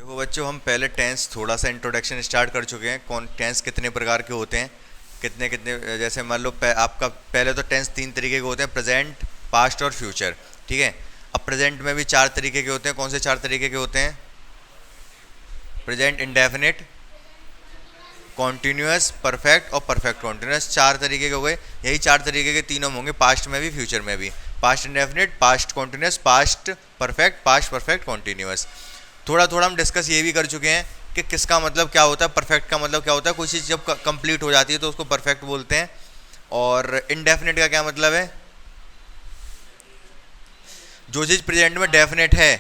देखो बच्चों, हम पहले टेंस थोड़ा सा इंट्रोडक्शन स्टार्ट कर चुके हैं। कौन टेंस कितने प्रकार के होते हैं, कितने कितने, जैसे मान लो आपका पहले तो टेंस तीन तरीके के होते हैं, प्रेजेंट, पास्ट और फ्यूचर। ठीक है। अब प्रेजेंट में भी चार तरीके के होते हैं। कौन से चार तरीके के होते हैं? प्रेजेंट इंडेफिनिट, कॉन्टिन्यूस, परफेक्ट और परफेक्ट कॉन्टिन्यूस। चार तरीके के हो गए। यही चार तरीके के तीनों होंगे पास्ट में भी फ्यूचर में भी। Past indefinite, past continuous, past perfect, past perfect continuous. थोड़ा थोड़ा हम डिस्कस ये भी कर चुके हैं कि किसका मतलब क्या होता है, परफेक्ट का मतलब क्या होता है। कोई चीज़ जब कंप्लीट हो जाती है तो उसको परफेक्ट बोलते हैं। और इनडेफिनिट का क्या मतलब है? जो चीज़ प्रेजेंट में डेफिनेट है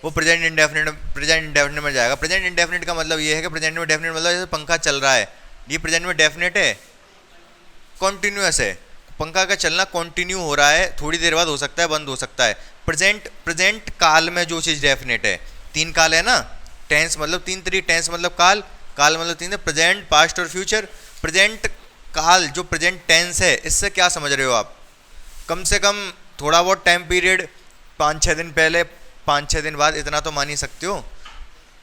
वो प्रेजेंट इंडेफिनिट में जाएगा। प्रेजेंट इंडेफिनिट का मतलब ये है कि प्रेजेंट में डेफिनेट मतलब जैसे पंखा चल रहा है, ये प्रेजेंट में डेफिनेट है, कॉन्टिन्यूस है। पंखा का चलना कंटिन्यू हो रहा है, थोड़ी देर बाद हो सकता है बंद हो सकता है। प्रेजेंट काल में जो चीज़ डेफिनेट है, तीन काल है ना, टेंस मतलब तीन तरीके, टेंस मतलब काल, काल मतलब तीन है, प्रेजेंट, पास्ट और फ्यूचर। प्रेजेंट काल जो प्रेजेंट टेंस है, इससे क्या समझ रहे हो आप? कम से कम थोड़ा बहुत टाइम पीरियड, 5-6 दिन पहले, 5-6 दिन बाद, इतना तो मान ही सकते हो।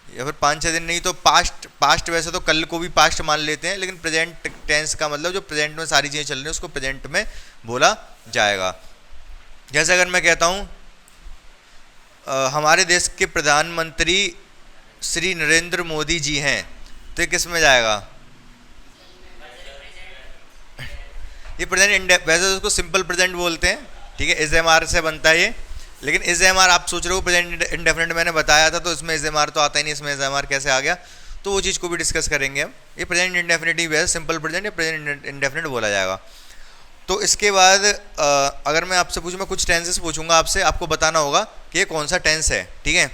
या फिर 5-6 दिन नहीं तो पास्ट वैसे तो कल को भी पास्ट मान लेते हैं, लेकिन प्रेजेंट टेंस का मतलब जो प्रेजेंट में सारी चीज़ें चल रही हैं उसको प्रेजेंट में बोला जाएगा। जैसे अगर मैं कहता हूँ हमारे देश के प्रधानमंत्री श्री नरेंद्र मोदी जी हैं, तो ये किस में जाएगा? ये प्रेजेंट, वैसे तो उसको सिंपल प्रेजेंट बोलते हैं। ठीक है, इज एम आर से बनता है ये। लेकिन इज एम आर आप सोच रहे हो प्रेजेंट इंडेफिनिट मैंने बताया था, तो इसमें इज एम आर तो आता ही नहीं, इसमें इज एम आर कैसे आ गया? तो वो चीज़ को भी डिस्कस करेंगे हम। ये प्रेजेंट इंडेफिनिट ही वैसे सिंपल प्रेजेंट या प्रेजेंट इंडेफिनिट बोला जाएगा। तो इसके बाद अगर मैं आपसे पूछूँ, मैं कुछ टेंसेस पूछूंगा आपसे, आपको बताना होगा कि ये कौन सा टेंस है। ठीक है।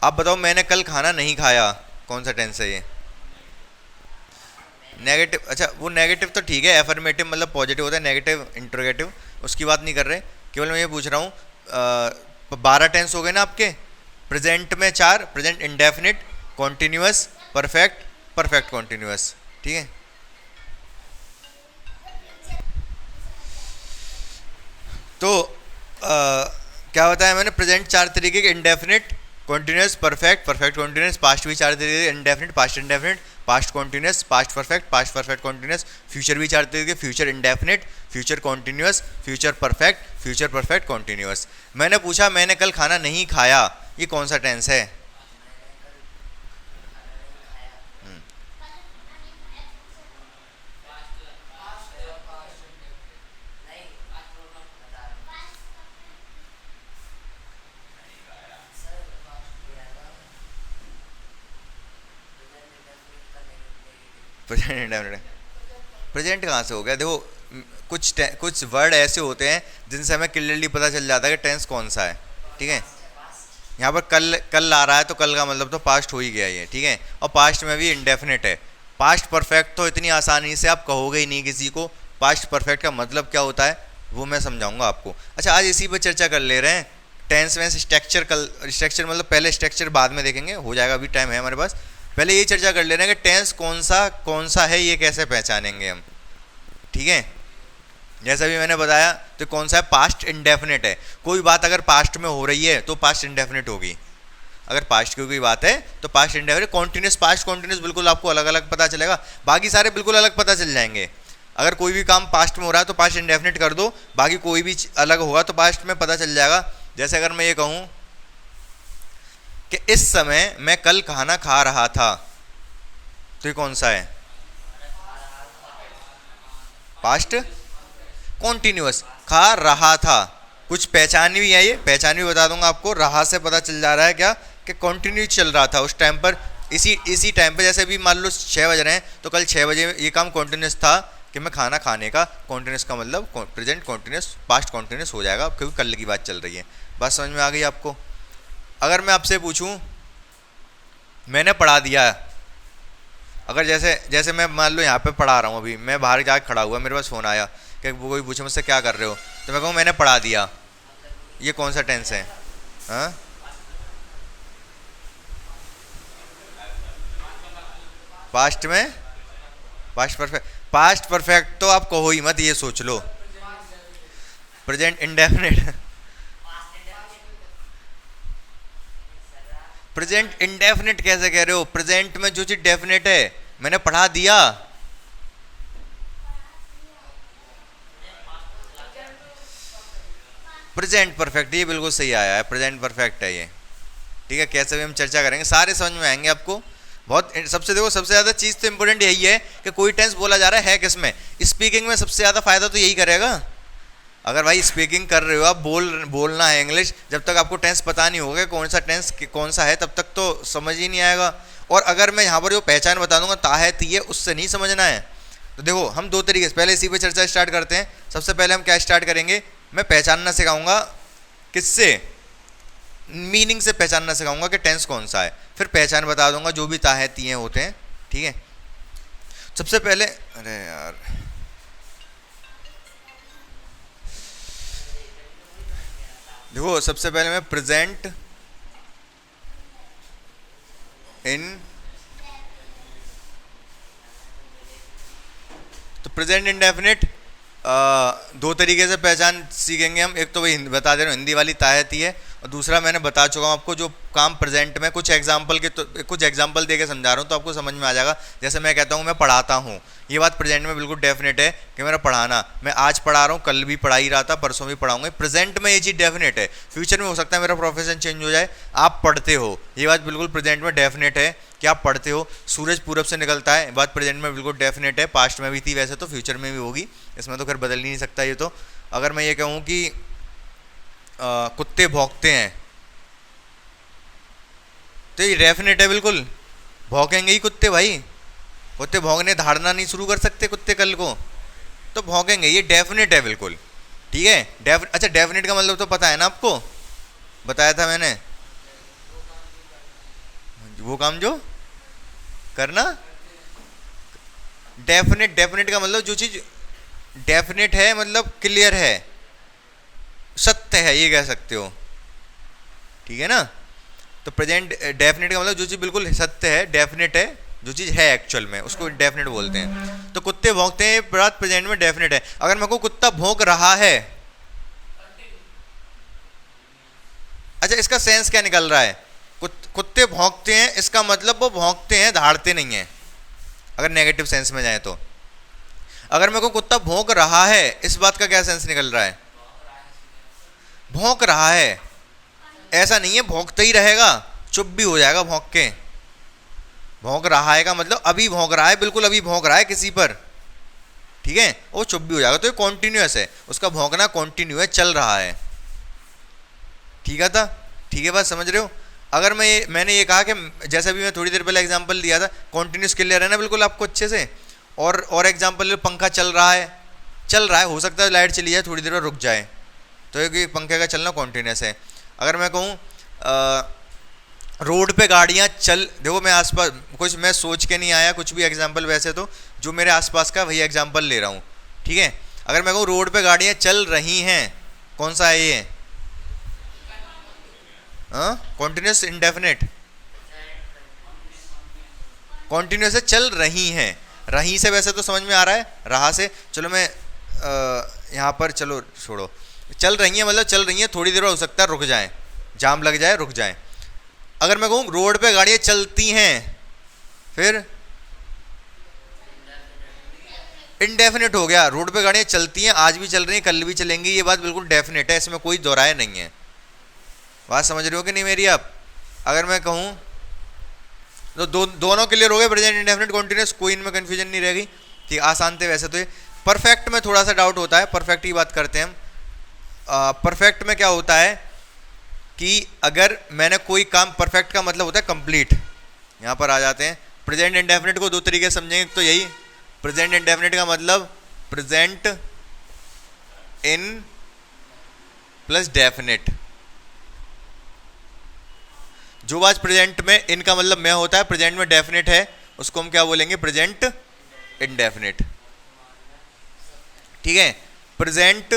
आप बताओ, मैंने कल खाना नहीं खाया, कौन सा टेंस है ये? नेगेटिव। अच्छा, वो नेगेटिव तो ठीक है, एफर्मेटिव मतलब पॉजिटिव होता है, नेगेटिव इंट्रोगेटिव उसकी बात नहीं कर रहे। केवल मैं ये पूछ रहा हूँ 12 टेंस हो गए ना आपके। प्रेजेंट में 4, present indefinite, continuous, perfect, perfect continuous. ठीक है। तो क्या बताया मैंने? प्रेजेंट 4 तरीके के, indefinite, continuous, perfect, perfect continuous. Past भी 4 तरीके के, indefinite, past indefinite, past continuous, past perfect continuous. Future भी 4 तरीके के, future indefinite, future continuous, future perfect continuous. मैंने पूछा मैंने कल खाना नहीं खाया, ये कौन सा टेंस है? Present indefinite. प्रेजेंट कहाँ से हो गया? देखो, कुछ वर्ड ऐसे होते हैं जिनसे हमें क्लियरली पता चल जाता है कि टेंस कौन सा है। ठीक है। यहाँ पर कल कल आ रहा है तो कल का मतलब तो पास्ट हो ही गया ये। ठीक है। और पास्ट में भी इंडेफिनिट है। पास्ट परफेक्ट तो इतनी आसानी से आप कहोगे ही नहीं किसी को। पास्ट परफेक्ट का मतलब क्या होता है वो मैं समझाऊंगा आपको। अच्छा, आज इसी पर चर्चा कर ले रहे हैं। टेंस में स्ट्रक्चर, कल स्ट्रक्चर मतलब पहले स्ट्रक्चर बाद में देखेंगे, हो जाएगा, अभी टाइम है हमारे पास। पहले ये चर्चा कर ले रहे हैं कि टेंस कौन सा है, ये कैसे पहचानेंगे हम। ठीक है। जैसा भी मैंने बताया, तो कौन सा है? पास्ट इंडेफिनिट है। कोई बात अगर पास्ट में हो रही है तो पास्ट इंडेफिनिट होगी। अगर पास्ट की कोई बात है तो past indefinite. Continuous, past continuous बिल्कुल आपको अलग अलग पता चलेगा, बाकी सारे बिल्कुल अलग पता चल जाएंगे। अगर कोई भी काम पास्ट में हो रहा है तो पास्ट इंडेफिनिट कर दो, बाकी कोई भी अलग होगा तो पास्ट में पता चल जाएगा। जैसे अगर मैं ये कहूँ कि इस समय मैं कल खाना खा रहा था, तो ये कौन सा है? Past continuous. खा रहा था, कुछ पहचान भी है, ये पहचान भी बता दूंगा आपको। रहा से पता चल जा रहा है क्या कि कंटिन्यू चल रहा था उस टाइम पर, इसी टाइम पर। जैसे भी मान लो 6 बज रहे हैं तो कल 6 बजे ये काम कॉन्टिन्यूस था कि मैं खाना खाने का। कॉन्टिन्यूस का मतलब प्रेजेंट कॉन्टिन्यूस, पास्ट कॉन्टिन्यूस हो जाएगा क्योंकि कल की बात चल रही है। बात समझ में आ गई आपको? अगर मैं आपसे पूछूं मैंने पढ़ा दिया, अगर जैसे मैं मान लो यहाँ पे पढ़ा रहा हूँ, अभी मैं बाहर जाकर खड़ा हुआ, मेरे पास फ़ोन आया कि वो कोई पूछे मुझसे क्या कर रहे हो, तो मैं कहूँ मैंने पढ़ा दिया, ये कौन सा टेंस है? हाँ, पास्ट में, पास्ट परफेक्ट तो आप कहो ही मत, ये सोच लो। प्रेजेंट इंडेफिनिट प्रेजेंट इंडेफिनिट कैसे कह रहे हो? प्रेजेंट में जो चीज डेफिनेट है मैंने पढ़ा दिया। प्रेजेंट परफेक्ट, ये बिल्कुल सही आया है, प्रेजेंट परफेक्ट है ये। ठीक है, कैसे भी हम चर्चा करेंगे, सारे समझ में आएंगे आपको। बहुत सबसे देखो, सबसे ज़्यादा चीज़ तो इंपॉर्टेंट यही है कि कोई टेंस बोला जा रहा है किसमें, स्पीकिंग में सबसे ज़्यादा फायदा तो यही करेगा। अगर भाई स्पीकिंग कर रहे हो आप, बोलना है इंग्लिश, जब तक आपको टेंस पता नहीं होगा कौन सा टेंस कौन सा है, तब तक तो समझ ही नहीं आएगा। और अगर मैं यहाँ पर जो पहचान बता दूंगा ता है ती है, उससे नहीं समझना है। तो देखो हम दो तरीके से पहले इसी पे चर्चा स्टार्ट करते हैं। सबसे पहले हम क्या स्टार्ट करेंगे, मैं पहचानना सिखाऊंगा, किससे, मीनिंग से पहचानना सिखाऊंगा कि टेंस कौन सा है, फिर पहचान बता दूंगा जो भी ता है ती है होते हैं। ठीक है, सबसे पहले, अरे यार देखो, सबसे पहले मैं प्रेजेंट इन, तो प्रेजेंट इंडेफिनिट दो तरीके से पहचान सीखेंगे हम। एक तो वही बता दे रहा हूँ, हिंदी वाली तायती है, और दूसरा मैंने बता चुका हूँ आपको, जो काम प्रेजेंट में कुछ एग्जांपल के, तो कुछ एग्जांपल दे के समझा रहा हूँ तो आपको समझ में आ जाएगा। जैसे मैं कहता हूँ मैं पढ़ाता हूँ, ये बात प्रेजेंट में बिल्कुल डेफिनेट है कि मेरा पढ़ाना, मैं आज पढ़ा रहा हूँ, कल भी पढ़ा ही रहा था, परसों भी पढ़ाऊंगा, प्रेजेंट में ये चीज़ डेफिनेट है। फ्यूचर में हो सकता है मेरा प्रोफेशन चेंज हो जाए, आप पढ़ते हो, ये बात बिल्कुल प्रेजेंट में डेफिनेट है कि आप पढ़ते हो। सूरज पूरब से निकलता है, बात प्रेजेंट में बिल्कुल डेफिनेट है, पास्ट में भी थी वैसे तो, फ्यूचर में भी होगी, इसमें तो खैर बदल ही नहीं सकता ये तो। अगर मैं ये कहूँ कि कुत्ते भौंकते हैं, तो ये डेफिनेट है बिल्कुल, भौंकेंगे ही कुत्ते भाई, कुत्ते भौंकने धाड़ना नहीं शुरू कर सकते कुत्ते कल को, तो भौंकेंगे, ये डेफिनेट है बिल्कुल। ठीक है, अच्छा डेफिनेट का मतलब तो पता है ना आपको, बताया था मैंने, वो काम जो करना। डेफिनेट, डेफिनेट का मतलब जो चीज डेफिनेट है, मतलब क्लियर है, सत्य है, ये कह सकते हो। ठीक है ना, तो प्रेजेंट डेफिनेट का मतलब जो चीज़ बिल्कुल सत्य है, डेफिनेट है, जो चीज़ है एक्चुअल में, उसको डेफिनेट बोलते हैं। तो कुत्ते भौंकते हैं, बात प्रेजेंट में डेफिनेट है। अगर मैं को कुत्ता भौंक रहा है, अच्छा इसका सेंस क्या निकल रहा है, कुत्ते भौंकते हैं, इसका मतलब वो भौंकते हैं, धाड़ते नहीं हैं, अगर नेगेटिव सेंस में जाए तो। अगर मेरे को कुत्ता भौंक रहा है, इस बात का क्या सेंस निकल रहा है, भौंक रहा है, ऐसा नहीं है भौंकता ही रहेगा, चुप भी हो जाएगा भौंक के। भौंक रहा है का मतलब अभी भौंक रहा है, बिल्कुल अभी भौंक रहा है किसी पर, ठीक है, वो चुप भी हो जाएगा, तो ये कॉन्टिन्यूअस है, उसका भौंकना कॉन्टिन्यू है, चल रहा है। ठीक है था, ठीक है, बात समझ रहे हो। अगर मैंने ये कहा कि जैसे भी मैं थोड़ी देर पहले एग्जांपल दिया था, कॉन्टिन्यूस क्लियर है ना बिल्कुल आपको अच्छे से। और एग्जांपल, पंखा चल रहा है, चल रहा है, हो सकता है लाइट चली जाए थोड़ी देर में रुक जाए, तो ये पंखे का चलना कॉन्टिन्यूस है। अगर मैं कहूँ रोड पे गाड़ियाँ चल, देखो मैं आसपास कुछ मैं सोच के नहीं आया कुछ भी एग्जांपल, वैसे तो जो मेरे आसपास का वही एग्जांपल ले रहा हूँ। ठीक है, अगर मैं कहूँ रोड पे गाड़ियाँ चल रही हैं, कौन सा है ये, कॉन्टिन्यूस इंडेफिनेट, कॉन्टिन्यूस है, चल रही हैं, रही से वैसे तो समझ में आ रहा है, रहा से, चलो मैं यहाँ पर, चलो छोड़ो, चल रही हैं मतलब चल रही हैं, थोड़ी देर हो सकता है रुक जाएं, जाम लग जाए रुक जाएं। अगर मैं कहूँ रोड पे गाड़ियाँ चलती हैं, फिर इनडेफिनेट हो गया, रोड पे गाड़ियाँ चलती हैं, आज भी चल रही हैं, कल भी चलेंगी, ये बात बिल्कुल डेफिनेट है, इसमें कोई दोहराया नहीं है। बात समझ रहे हो कि नहीं मेरी आप। अगर मैं कहूँ तो दोनों क्लियर हो गए, प्रेजेंट इंडेफिनिट कॉन्टिन्यूस, कोई इनमें कन्फ्यूजन नहीं रहेगी। ठीक, आसान थे वैसे तो ये। परफेक्ट में थोड़ा सा डाउट होता है, परफेक्ट की बात करते हैं हम। परफेक्ट में क्या होता है कि अगर मैंने कोई काम, परफेक्ट का मतलब होता है कंप्लीट, यहाँ पर आ जाते हैं। प्रेजेंट इंडेफिनिट को दो तरीके से समझेंगे, तो यही प्रेजेंट इंडेफिनिट का मतलब प्रेजेंट इन प्लस डेफिनिट, जो बात प्रेजेंट में इन का मतलब मैं होता है, प्रेजेंट में डेफिनेट है, उसको हम क्या बोलेंगे, प्रेजेंट इंडेफिनिट। ठीक है, प्रेजेंट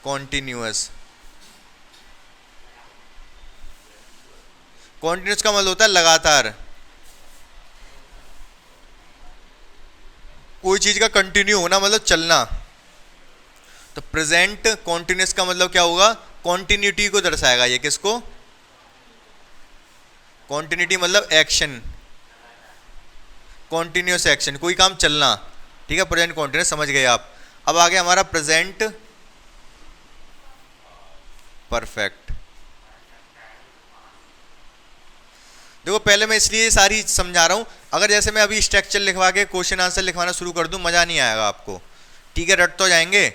कॉन्टिन्यूअस, कॉन्टिन्यूअस का मतलब होता है लगातार, कोई चीज का कंटिन्यू होना मतलब चलना। तो प्रेजेंट कॉन्टिन्यूअस का मतलब क्या होगा, कॉन्टिन्यूटी को दर्शाएगा ये, किसको? कॉन्टिन्यूटी मतलब एक्शन, कॉन्टिन्यूस एक्शन, कोई काम चलना, ठीक है, प्रेजेंट कॉन्टिन्यूस, समझ गए आप। अब आ गया हमारा प्रेजेंट परफेक्ट। देखो पहले मैं इसलिए सारी समझा रहा हूं, अगर जैसे मैं अभी स्ट्रक्चर लिखवा के क्वेश्चन आंसर लिखवाना शुरू कर दूं मजा नहीं आएगा आपको, ठीक है, रट तो जाएंगे।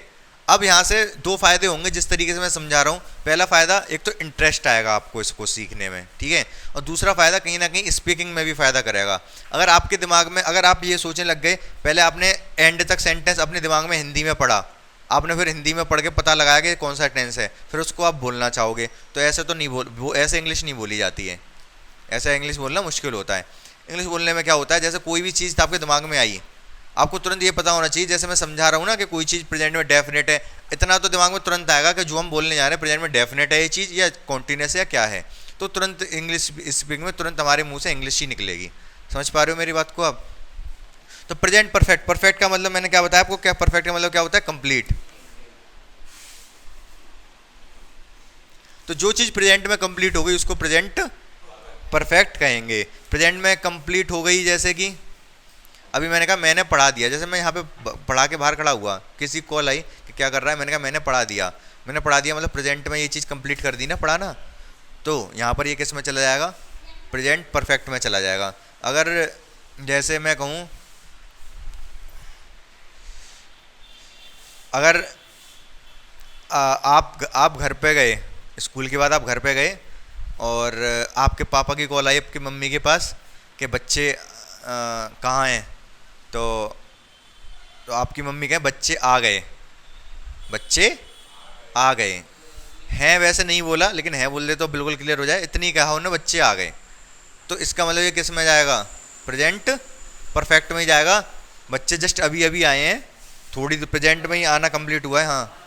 अब यहाँ से दो फायदे होंगे जिस तरीके से मैं समझा रहा हूँ। पहला फायदा, एक तो इंटरेस्ट आएगा आपको इसको सीखने में, ठीक है, और दूसरा फायदा कहीं ना कहीं स्पीकिंग में भी फायदा करेगा। अगर आपके दिमाग में, अगर आप ये सोचने लग गए, पहले आपने एंड तक सेंटेंस अपने दिमाग में हिंदी में पढ़ा, आपने फिर हिंदी में पढ़ के पता लगाया कि कौन सा टेंस है, फिर उसको आप बोलना चाहोगे, तो ऐसे तो नहीं ऐसे इंग्लिश नहीं बोली जाती है, ऐसा इंग्लिश बोलना मुश्किल होता है। इंग्लिश बोलने में क्या होता है, जैसे कोई भी चीज़ आपके दिमाग में आई, आपको तुरंत ये पता होना चाहिए, जैसे मैं समझा रहा हूँ ना कि कोई चीज़ प्रेजेंट में डेफिनेट है, इतना तो दिमाग में तुरंत आएगा कि जो हम बोलने जा रहे हैं प्रेजेंट में डेफिनेट है ये चीज़ या कॉन्टिन्यूस या क्या है, तो तुरंत इंग्लिश स्पीकिंग में तुरंत हमारे मुंह से इंग्लिश ही निकलेगी। समझ पा रहे हो मेरी बात को आप? तो प्रेजेंट परफेक्ट, परफेक्ट का मतलब मैंने क्या बताया आपको, क्या परफेक्ट का मतलब क्या होता है? कंप्लीट। तो जो चीज़ प्रेजेंट में कंप्लीट हो गई उसको प्रेजेंट परफेक्ट कहेंगे। प्रेजेंट में कंप्लीट हो गई, जैसे कि अभी मैंने कहा मैंने पढ़ा दिया, जैसे मैं यहाँ पे पढ़ा के बाहर खड़ा हुआ, किसी कॉल आई कि क्या कर रहा है, मैंने कहा मैंने पढ़ा दिया, मैंने पढ़ा दिया मतलब प्रेजेंट में ये चीज़ कंप्लीट कर दी ना, पढ़ाना, तो यहाँ पर ये किस में चला जाएगा? प्रेजेंट परफेक्ट में चला जाएगा। अगर जैसे मैं कहूँ, अगर आप घर पे गए, स्कूल के बाद आप घर पे गए और आपके पापा की कॉल आई आपकी मम्मी के पास कि बच्चे कहाँ हैं, तो आपकी मम्मी कहे बच्चे आ गए, बच्चे आ गए हैं, वैसे नहीं बोला लेकिन है बोल दे तो बिल्कुल क्लियर हो जाए, इतनी कहा उन्होंने बच्चे आ गए, तो इसका मतलब ये किस में जाएगा? प्रेजेंट परफेक्ट में ही जाएगा। बच्चे जस्ट अभी अभी आए हैं, थोड़ी तो प्रेजेंट में ही आना कंप्लीट हुआ है। हाँ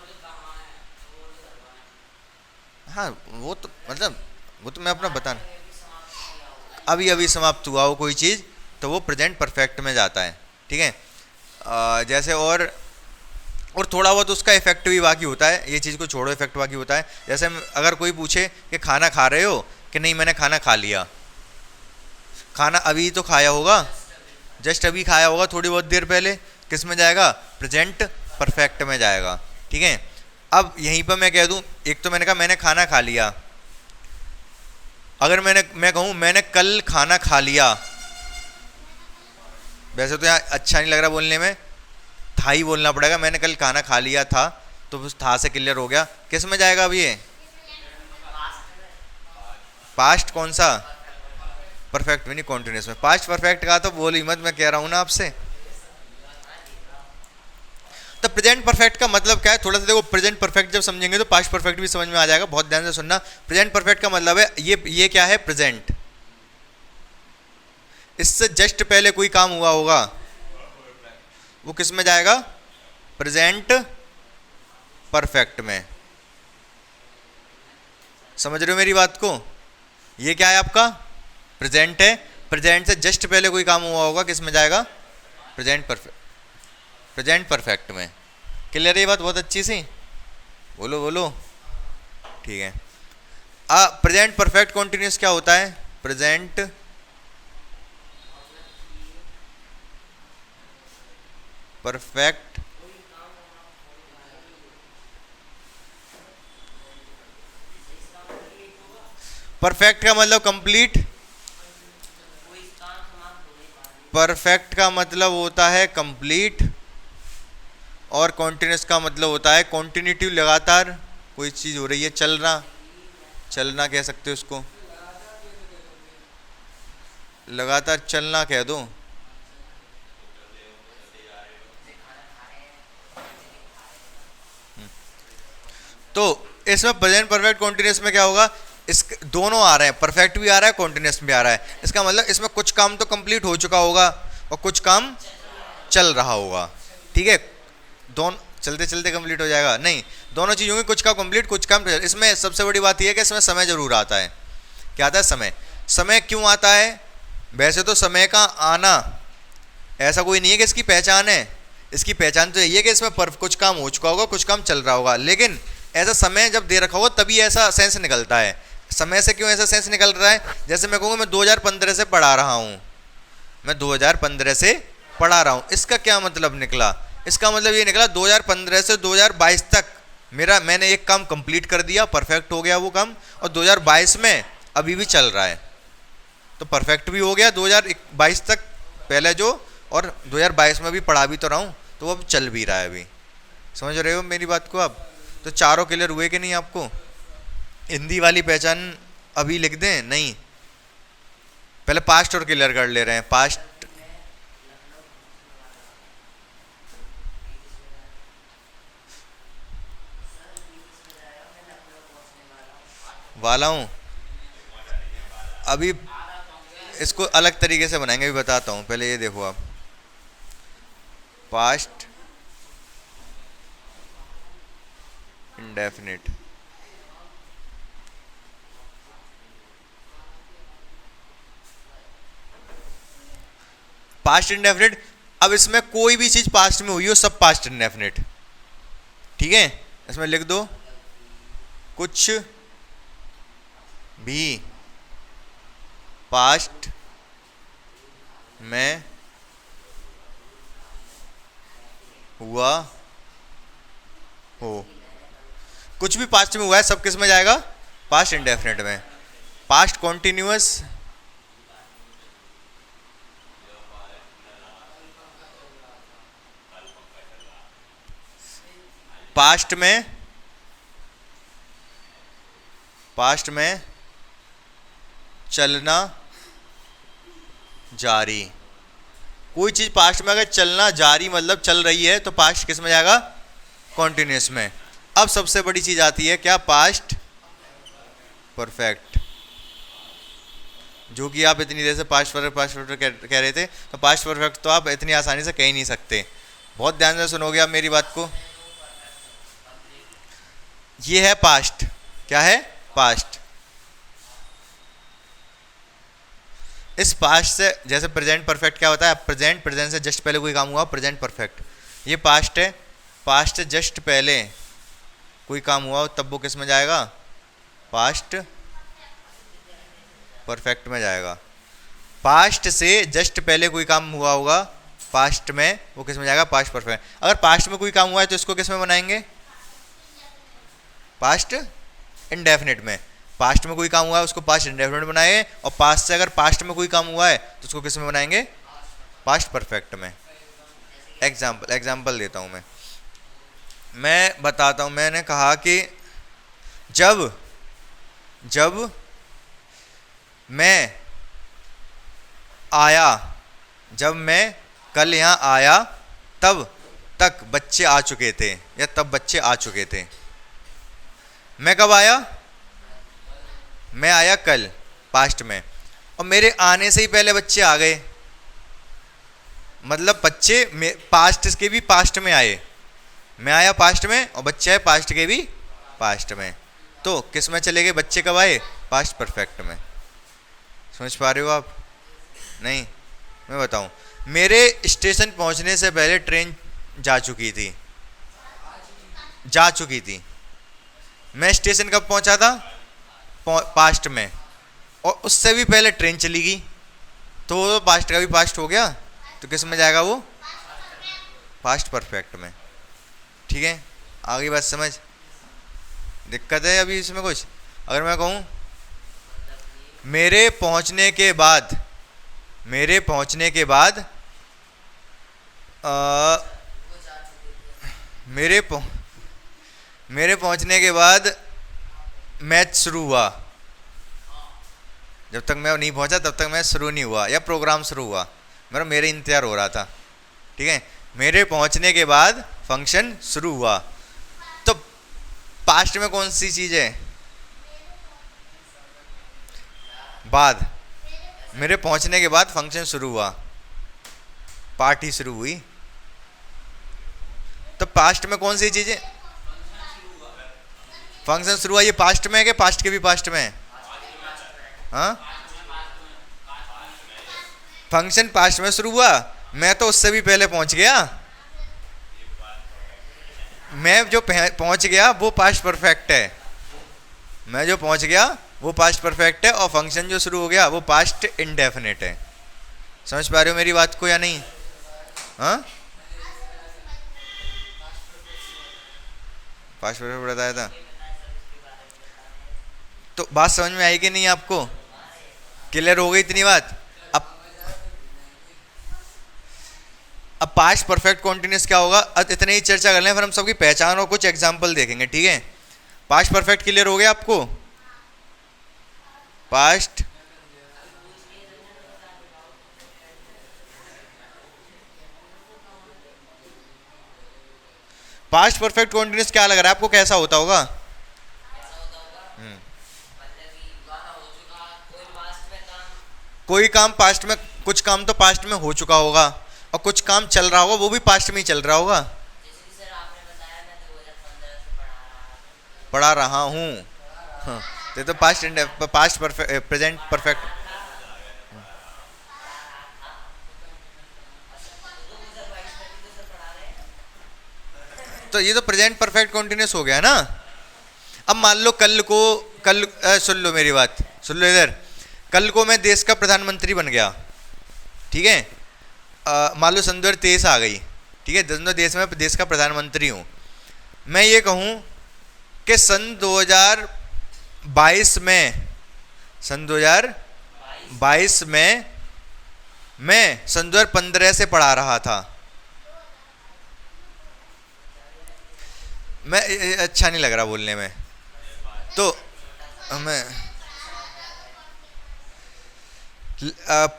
हाँ, वो तो मतलब वो तो मैं अपना बताना, अभी अभी समाप्त हुआ हो कोई चीज़ तो वो प्रेजेंट परफेक्ट में जाता है, ठीक है। जैसे और थोड़ा बहुत उसका इफेक्ट भी बाकी होता है, ये चीज़ को छोड़ो इफेक्ट बाकी होता है। जैसे अगर कोई पूछे कि खाना खा रहे हो कि नहीं, मैंने खाना खा लिया, खाना अभी तो खाया होगा, जस्ट अभी खाया होगा थोड़ी बहुत देर पहले, किस में जाएगा? प्रेजेंट परफेक्ट में जाएगा, ठीक है। अब यहीं पर मैं कह दूं, एक तो मैंने कहा मैंने खाना खा लिया, अगर मैं कहूँ मैंने कल खाना खा लिया, वैसे तो यहाँ अच्छा नहीं लग रहा बोलने में, था ही बोलना पड़ेगा, मैंने कल खाना खा लिया था, तो उस था से क्लियर हो गया, किस में जाएगा अभी ये? पास्ट कौन सा? परफेक्ट में नहीं, कॉन्टिन्यूस में। पास्ट परफेक्ट का तो बोल ही मत, मैं कह रहा हूँ ना आपसे। तो प्रेजेंट परफेक्ट का मतलब क्या है, थोड़ा सा देखो, प्रेजेंट परफेक्ट जब समझेंगे तो पास्ट परफेक्ट भी समझ में आ जाएगा, बहुत ध्यान से सुनना। प्रेजेंट परफेक्ट का मतलब है ये क्या है? प्रेजेंट, इससे जस्ट पहले कोई काम हुआ होगा, वो किस में जाएगा? प्रेजेंट परफेक्ट में। समझ रहे हो मेरी बात को? ये क्या है आपका? प्रेजेंट है, प्रेजेंट से जस्ट पहले कोई काम हुआ होगा, किस में जाएगा? प्रेजेंट परफेक्ट, प्रेजेंट परफेक्ट में। क्लियर है ये बात? बहुत अच्छी सी बोलो बोलो, ठीक है। प्रेजेंट परफेक्ट कॉन्टिन्यूस क्या होता है? प्रेजेंट परफेक्ट परफेक्ट का मतलब कंप्लीट, परफेक्ट का मतलब होता है कंप्लीट, और कॉन्टिन्यूस का मतलब होता है कॉन्टिन्यूटी, लगातार कोई चीज़ हो रही है, चलना, चलना कह सकते हो उसको, लगातार चलना कह दो। तो इसमें प्रेजेंट परफेक्ट कॉन्टिन्यूस में क्या होगा? इस दोनों आ रहे हैं, परफेक्ट भी आ रहा है, कॉन्टिन्यूस भी आ रहा है। इसका मतलब इसमें कुछ काम तो कंप्लीट हो चुका होगा और कुछ काम चल रहा होगा, ठीक है। दोनों चलते चलते कंप्लीट हो जाएगा? नहीं, दोनों चीज़ होंगी, कुछ काम कंप्लीट, कुछ काम। इसमें सबसे बड़ी बात यह है कि इसमें समय जरूर आता है। क्या आता है? समय। समय क्यों आता है? वैसे तो समय का आना ऐसा कोई नहीं है कि इसकी पहचान है, इसकी पहचान तो यही है कि इसमें कुछ काम हो चुका होगा, कुछ काम चल रहा होगा, लेकिन ऐसा समय जब दे रखा हो तभी ऐसा सेंस निकलता है। समय से क्यों ऐसा सेंस निकल रहा है? जैसे मैं कहूँगा मैं 2015 से पढ़ा रहा हूँ, मैं 2015 से पढ़ा रहा हूँ, इसका क्या मतलब निकला? इसका मतलब ये निकला 2015 से 2022 तक मैंने एक काम कंप्लीट कर दिया, परफेक्ट हो गया वो काम, और 2022 में अभी भी चल रहा है, तो परफेक्ट भी हो गया 2022 तक पहले जो, और 2022 में भी पढ़ा भी तो रहा हूँ, तो अब चल भी रहा है अभी। समझ रहे हो मेरी बात को आप? तो चारों क्लियर हुए कि नहीं आपको? हिंदी वाली पहचान अभी लिख दें? नहीं, पहले पास्ट और क्लियर कर ले रहे हैं। पास्ट वाला हूँ, अभी इसको अलग तरीके से बनाएंगे, अभी बताता हूँ। पहले ये देखो आप, पास्ट इंडेफिनिट, पास्ट इंडेफिनिट। अब इसमें कोई भी चीज पास्ट में हुई हो सब पास्ट इंडेफिनिट, ठीक है? इसमें लिख दो कुछ भी पास्ट में हुआ हो, कुछ भी पास्ट में हुआ है सब किस में जाएगा? पास्ट इंडेफिनिट में। पास्ट कॉन्टिन्यूअस, पास्ट में चलना जारी। कोई चीज पास्ट में अगर चलना जारी मतलब चल रही है तो पास्ट किस में जाएगा? कॉन्टिन्यूअस में। अब सबसे बड़ी चीज आती है क्या? पास्ट परफेक्ट, जो कि आप इतनी देर से पास्ट परफेक्ट कह रहे थे, तो पास्ट परफेक्ट तो आप इतनी आसानी से कह ही नहीं सकते। बहुत ध्यान से सुनोगे आप मेरी बात को। ये है पास्ट, क्या है? पास्ट। इस पास्ट से, जैसे प्रेजेंट परफेक्ट क्या होता है? प्रेजेंट, प्रेजेंट से जस्ट पहले कोई काम हुआ, प्रेजेंट परफेक्ट। ये पास्ट है, पास्ट से जस्ट पहले कोई काम हुआ तब वो किस में जाएगा? पास्ट परफेक्ट में जाएगा। पास्ट से जस्ट पहले कोई काम हुआ होगा पास्ट में, वो किस में जाएगा? Past perfect. अगर पास्ट में कोई काम हुआ है तो इसको किस में बनाएंगे? पास्ट इंडेफिनिट में। पास्ट में कोई काम हुआ है उसको पास्ट इंडेफिनिट बनाए, और पास्ट से अगर पास्ट में कोई काम हुआ है तो उसको किस में बनाएंगे? पास्ट परफेक्ट में। एग्जाम्पल देता हूं मैं बताता हूं। मैंने कहा कि जब मैं आया, जब मैं कल यहाँ आया तब तक बच्चे आ चुके थे, या तब बच्चे आ चुके थे। मैं कब आया? मैं आया कल, पास्ट में, और मेरे आने से ही पहले बच्चे आ गए, मतलब बच्चे पास्ट के भी पास्ट में आए। मैं आया पास्ट में और बच्चे आए पास्ट के भी पास्ट में, तो किस में चले गए? बच्चे कब आए? पास्ट परफेक्ट में। समझ पा रहे हो आप? नहीं, मैं बताऊं। मेरे स्टेशन पहुंचने से पहले ट्रेन जा चुकी थी। मैं स्टेशन कब पहुंचा था? पास्ट में, और उससे भी पहले ट्रेन चली गई, तो वो पास्ट का भी पास्ट हो गया, तो किस में जाएगा वो? पास्ट परफेक्ट में। ठीक है, आगे बात समझ? दिक्कत है अभी इसमें कुछ? अगर मैं कहूँ मेरे पहुंचने के बाद मेरे पहुंचने के बाद मैच शुरू हुआ, जब तक मैं नहीं पहुंचा तब तक मैच शुरू नहीं हुआ, या प्रोग्राम शुरू हुआ, मेरे इंतजार हो रहा था। ठीक है, मेरे पहुंचने के बाद फंक्शन शुरू हुआ, तो पास्ट में कौन सी चीज है? बाद। मेरे पहुंचने के बाद फंक्शन शुरू हुआ, पार्टी शुरू हुई, तो पास्ट में कौन सी चीज है? फंक्शन शुरू हुआ, ये पास्ट में है कि पास्ट के भी पास्ट में है? हाँ, फंक्शन पास्ट में शुरू हुआ, मैं तो उससे भी पहले पहुंच गया। मैं जो पहुंच गया वो पास्ट परफेक्ट है, मैं जो पहुंच गया वो पास्ट परफेक्ट है, और फंक्शन जो शुरू हो गया वो पास्ट इंडेफिनिट है। समझ पा रहे हो मेरी बात को या नहीं? हाँ, पास्ट परफेक्ट बताया था। तो बात समझ में आई कि नहीं आपको? क्लियर हो गई इतनी बात? अब पास्ट परफेक्ट कॉन्टिन्यूस क्या होगा, अब इतने ही चर्चा कर लें, फिर हम सबकी पहचान और कुछ एग्जांपल देखेंगे, ठीक है? पास्ट परफेक्ट क्लियर हो गया आपको? पास्ट पास्ट परफेक्ट कॉन्टिन्यूस क्या लग रहा है आपको, कैसा होता होगा? कोई काम पास्ट में, कुछ काम तो पास्ट में हो चुका होगा, और कुछ काम चल रहा होगा, वो भी पास्ट में ही चल रहा होगा। पढ़ा रहा हूँ, हाँ, तो past past perfect, present perfect. तो ये तो प्रेजेंट परफेक्ट कॉन्टिन्यूस हो गया ना। अब मान लो कल को, सुन लो मेरी बात, सुन लो इधर। कल को मैं देश का प्रधानमंत्री बन गया, ठीक है? मान लो सन 2023 आ गई, ठीक है? देश में देश का प्रधानमंत्री हूँ। मैं ये कहूँ कि सन 2022 में, सन 2022 में मैं सन 2015 से पढ़ा रहा था। मैं अच्छा नहीं लग रहा बोलने में, तो मैं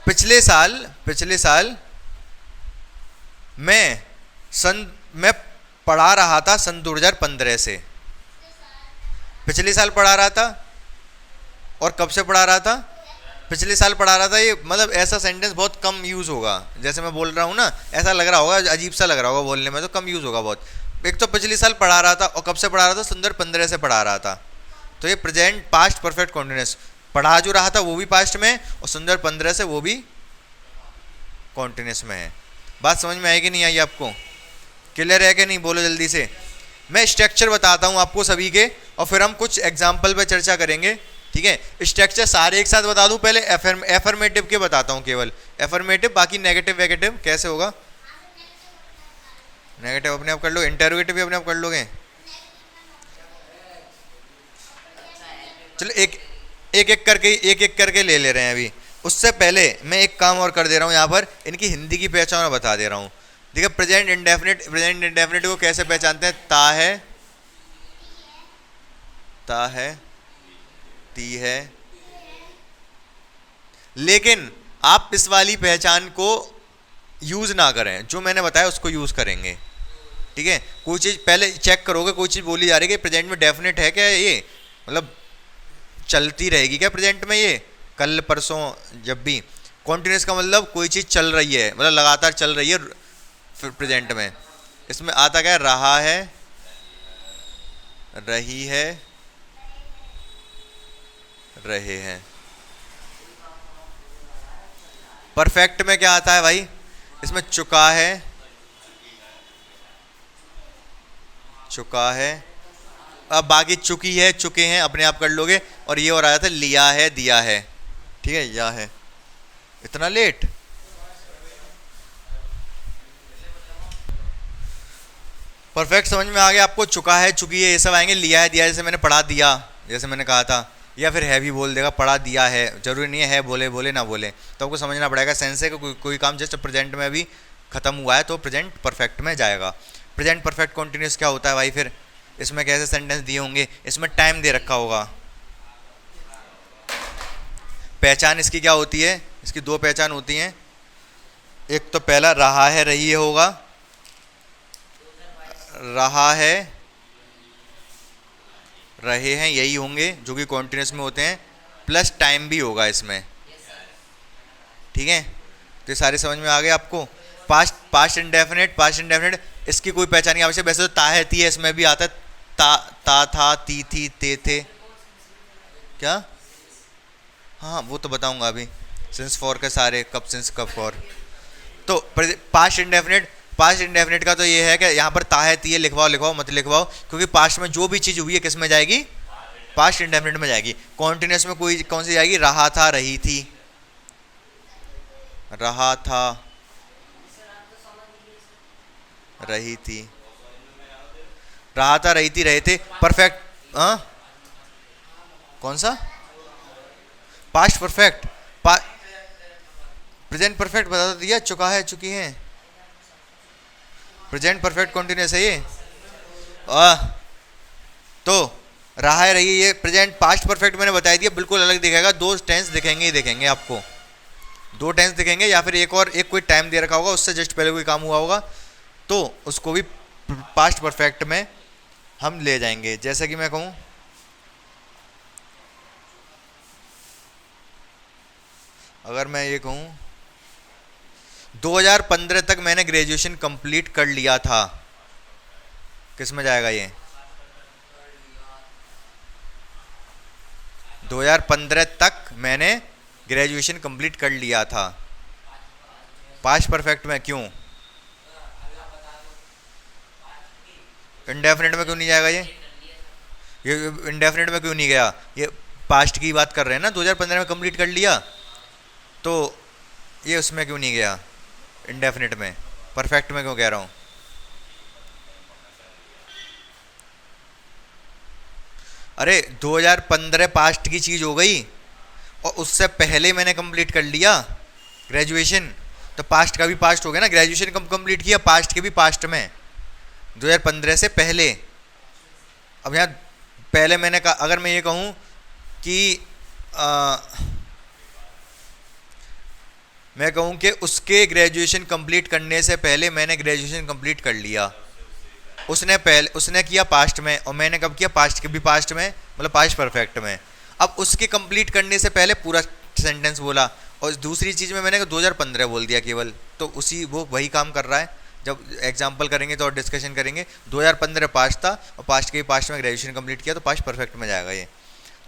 पिछले साल मैं पढ़ा रहा था सन 2015 से। पिछले साल पढ़ा रहा था, और कब से पढ़ा रहा था? पिछले साल पढ़ा रहा था। ये मतलब ऐसा सेंटेंस बहुत कम यूज़ होगा, जैसे मैं बोल रहा हूँ ना, ऐसा लग रहा होगा, अजीब सा लग रहा होगा बोलने में, तो कम यूज़ होगा बहुत। एक तो पिछले साल पढ़ा रहा था, और कब से पढ़ा रहा था? सन 2015 से पढ़ा रहा था। तो ये प्रेजेंट पास्ट परफेक्ट कॉन्टिन्यूस, पढ़ा जो रहा था वो भी पास्ट में, और सन 2015 से वो भी कॉन्टिन्यूस में है। बात समझ में आई कि नहीं आई आपको? क्लियर है कि नहीं? बोलो जल्दी से। मैं स्ट्रक्चर बताता हूँ आपको सभी के, और फिर हम कुछ एग्जाम्पल पे चर्चा करेंगे, ठीक है? स्ट्रक्चर सारे एक साथ बता दूँ? पहले एफर्मेटिव के बताता हूँ, केवल एफर्मेटिव, बाकी नेगेटिव वेगेटिव कैसे होगा? नेगेटिव अपने आप कर लो, इंटरोगेटिव भी अपने आप कर लोगे। चलो एक एक करके ले रहे हैं अभी। उससे पहले मैं एक काम और कर दे रहा हूँ यहाँ पर, इनकी हिंदी की पहचान बता दे रहा हूँ। देखिए प्रेजेंट इंडेफिनिट को कैसे पहचानते हैं? ता है, ती है। लेकिन आप इस वाली पहचान को यूज ना करें, जो मैंने बताया उसको यूज करेंगे, ठीक है? कोई चीज़ पहले चेक करोगे, कोई चीज़ बोली जा रही है कि प्रेजेंट में डेफिनेट है क्या, ये मतलब चलती रहेगी क्या प्रेजेंट में, ये कल परसों जब भी। कॉन्टिन्यूस का मतलब कोई चीज़ चल रही है, मतलब लगातार चल रही है फिर प्रेजेंट में। इसमें आता क्या है? रहा है, रही है, रहे हैं। परफेक्ट में क्या आता है भाई? इसमें चुका है, चुका है। अब बाकी चुकी है, चुके हैं अपने आप कर लोगे। और ये और आया था लिया है, दिया है, ठीक है? या है। इतना लेट? परफेक्ट समझ में आ गया आपको? चुका है, चुकी है, ये सब आएंगे। लिया है, दिया, जैसे मैंने पढ़ा दिया, जैसे मैंने कहा था। या फिर है भी बोल देगा, पढ़ा दिया है, जरूरी नहीं है बोले बोले ना बोले, तो आपको समझना पड़ेगा सेंस है कि कोई काम जस्ट प्रेजेंट में अभी खत्म हुआ है तो प्रेजेंट परफेक्ट में जाएगा। प्रेजेंट परफेक्ट कॉन्टिन्यूस क्या होता है भाई? फिर इसमें कैसे सेंटेंस दिए होंगे? इसमें टाइम दे रखा होगा। पहचान इसकी क्या होती है? इसकी दो पहचान होती हैं। एक तो पहला रहा है, रही है होगा, रहा है, रहे हैं, यही होंगे जो कि कॉन्टिन्यूस में होते हैं, प्लस टाइम भी होगा इसमें, ठीक है? तो ये सारे समझ में आ गए आपको? पास्ट इंडेफिनिट इसकी कोई पहचान नहीं आवश्यक। वैसे तो ता है, ती है, इसमें भी आता है। ता था, ती थी, ते थे। क्या? हाँ वो तो बताऊंगा अभी। सिंस फॉर के सारे, कब सिंस कब फॉर। तो पास्ट इंडेफिनिट पास्ट इंडेफिनिट का तो ये है कि यहाँ पर ता है, ती है, लिखवाओ लिखवाओ मत लिखवाओ, क्योंकि पास्ट में जो भी चीज़ हुई है किस में जाएगी, पास्ट इंडेफिनिट में जाएगी। कॉन्टिन्यूस में कोई कौन सी जाएगी, रहा था रही थी, रहा था रही थी, रहा था रही थी रहे थे। परफेक्ट, हाँ कौन सा, पास्ट परफेक्ट, प्रेजेंट परफेक्ट बता तो दिया, चुका है चुकी है, प्रेजेंट परफेक्ट कॉन्टिन्यूस है ये। तो रहा है रही, ये प्रेजेंट। पास्ट परफेक्ट मैंने बता दिया, बिल्कुल अलग दिखेगा, दो टेंस दिखेंगे ही दिखेंगे आपको, दो टेंस दिखेंगे, या फिर एक और एक कोई टाइम दे रखा होगा उससे जस्ट पहले कोई काम हुआ होगा तो उसको भी पास्ट परफेक्ट में हम ले जाएंगे। जैसा कि मैं कहूँ, अगर मैं ये कहूँ 2015 तक मैंने ग्रेजुएशन कंप्लीट कर लिया था, किस में जाएगा ये, 2015 तक मैंने ग्रेजुएशन कंप्लीट कर लिया था, पास्ट परफेक्ट में। क्यों इंडेफिनिट में क्यों नहीं जाएगा ये इंडेफिनिट में क्यों नहीं गया, ये पास्ट की बात कर रहे हैं ना, 2015 में कंप्लीट कर लिया, तो ये उसमें क्यों नहीं गया इंडेफिनिट में, परफेक्ट में क्यों कह रहा हूँ। अरे 2015 पास्ट की चीज़ हो गई और उससे पहले मैंने कंप्लीट कर लिया ग्रेजुएशन, तो पास्ट का भी पास्ट हो गया ना, ग्रेजुएशन कब कंप्लीट किया, पास्ट के भी पास्ट में, 2015 से पहले। अब यहाँ पहले मैंने कहा, अगर मैं ये कहूँ कि मैं कहूँ कि उसके ग्रेजुएशन कंप्लीट करने से पहले मैंने ग्रेजुएशन कंप्लीट कर लिया, उसने किया पास्ट में और मैंने कब किया, पास्ट के भी पास्ट में, मतलब पास्ट परफेक्ट में। अब उसके कंप्लीट करने से पहले पूरा सेंटेंस बोला, और दूसरी चीज़ में मैंने 2015 बोल दिया केवल, तो उसी वो वही काम कर रहा है। जब एग्जाम्पल करेंगे तो और डिस्कशन करेंगे, 2015 पास्ट था और पास्ट के पास्ट में ग्रेजुएशन कंप्लीट किया, तो पास्ट परफेक्ट में जाएगा ये।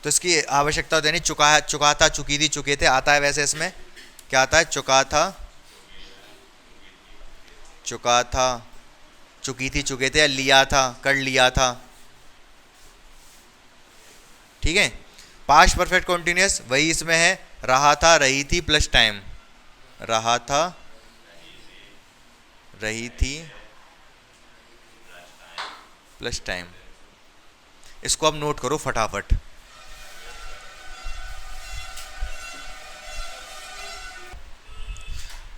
तो इसकी आवश्यकता होती है नहीं, चुका था चुकी थी चुके थे आता है, वैसे इसमें क्या आता है, चुका था चुकी थी चुके थे, लिया था कर लिया था, ठीक है। पास्ट परफेक्ट कॉन्टिन्यूअस वही इसमें है, रहा था रही थी प्लस टाइम, रहा था रही थी प्लस टाइम। इसको अब नोट करो फटाफट।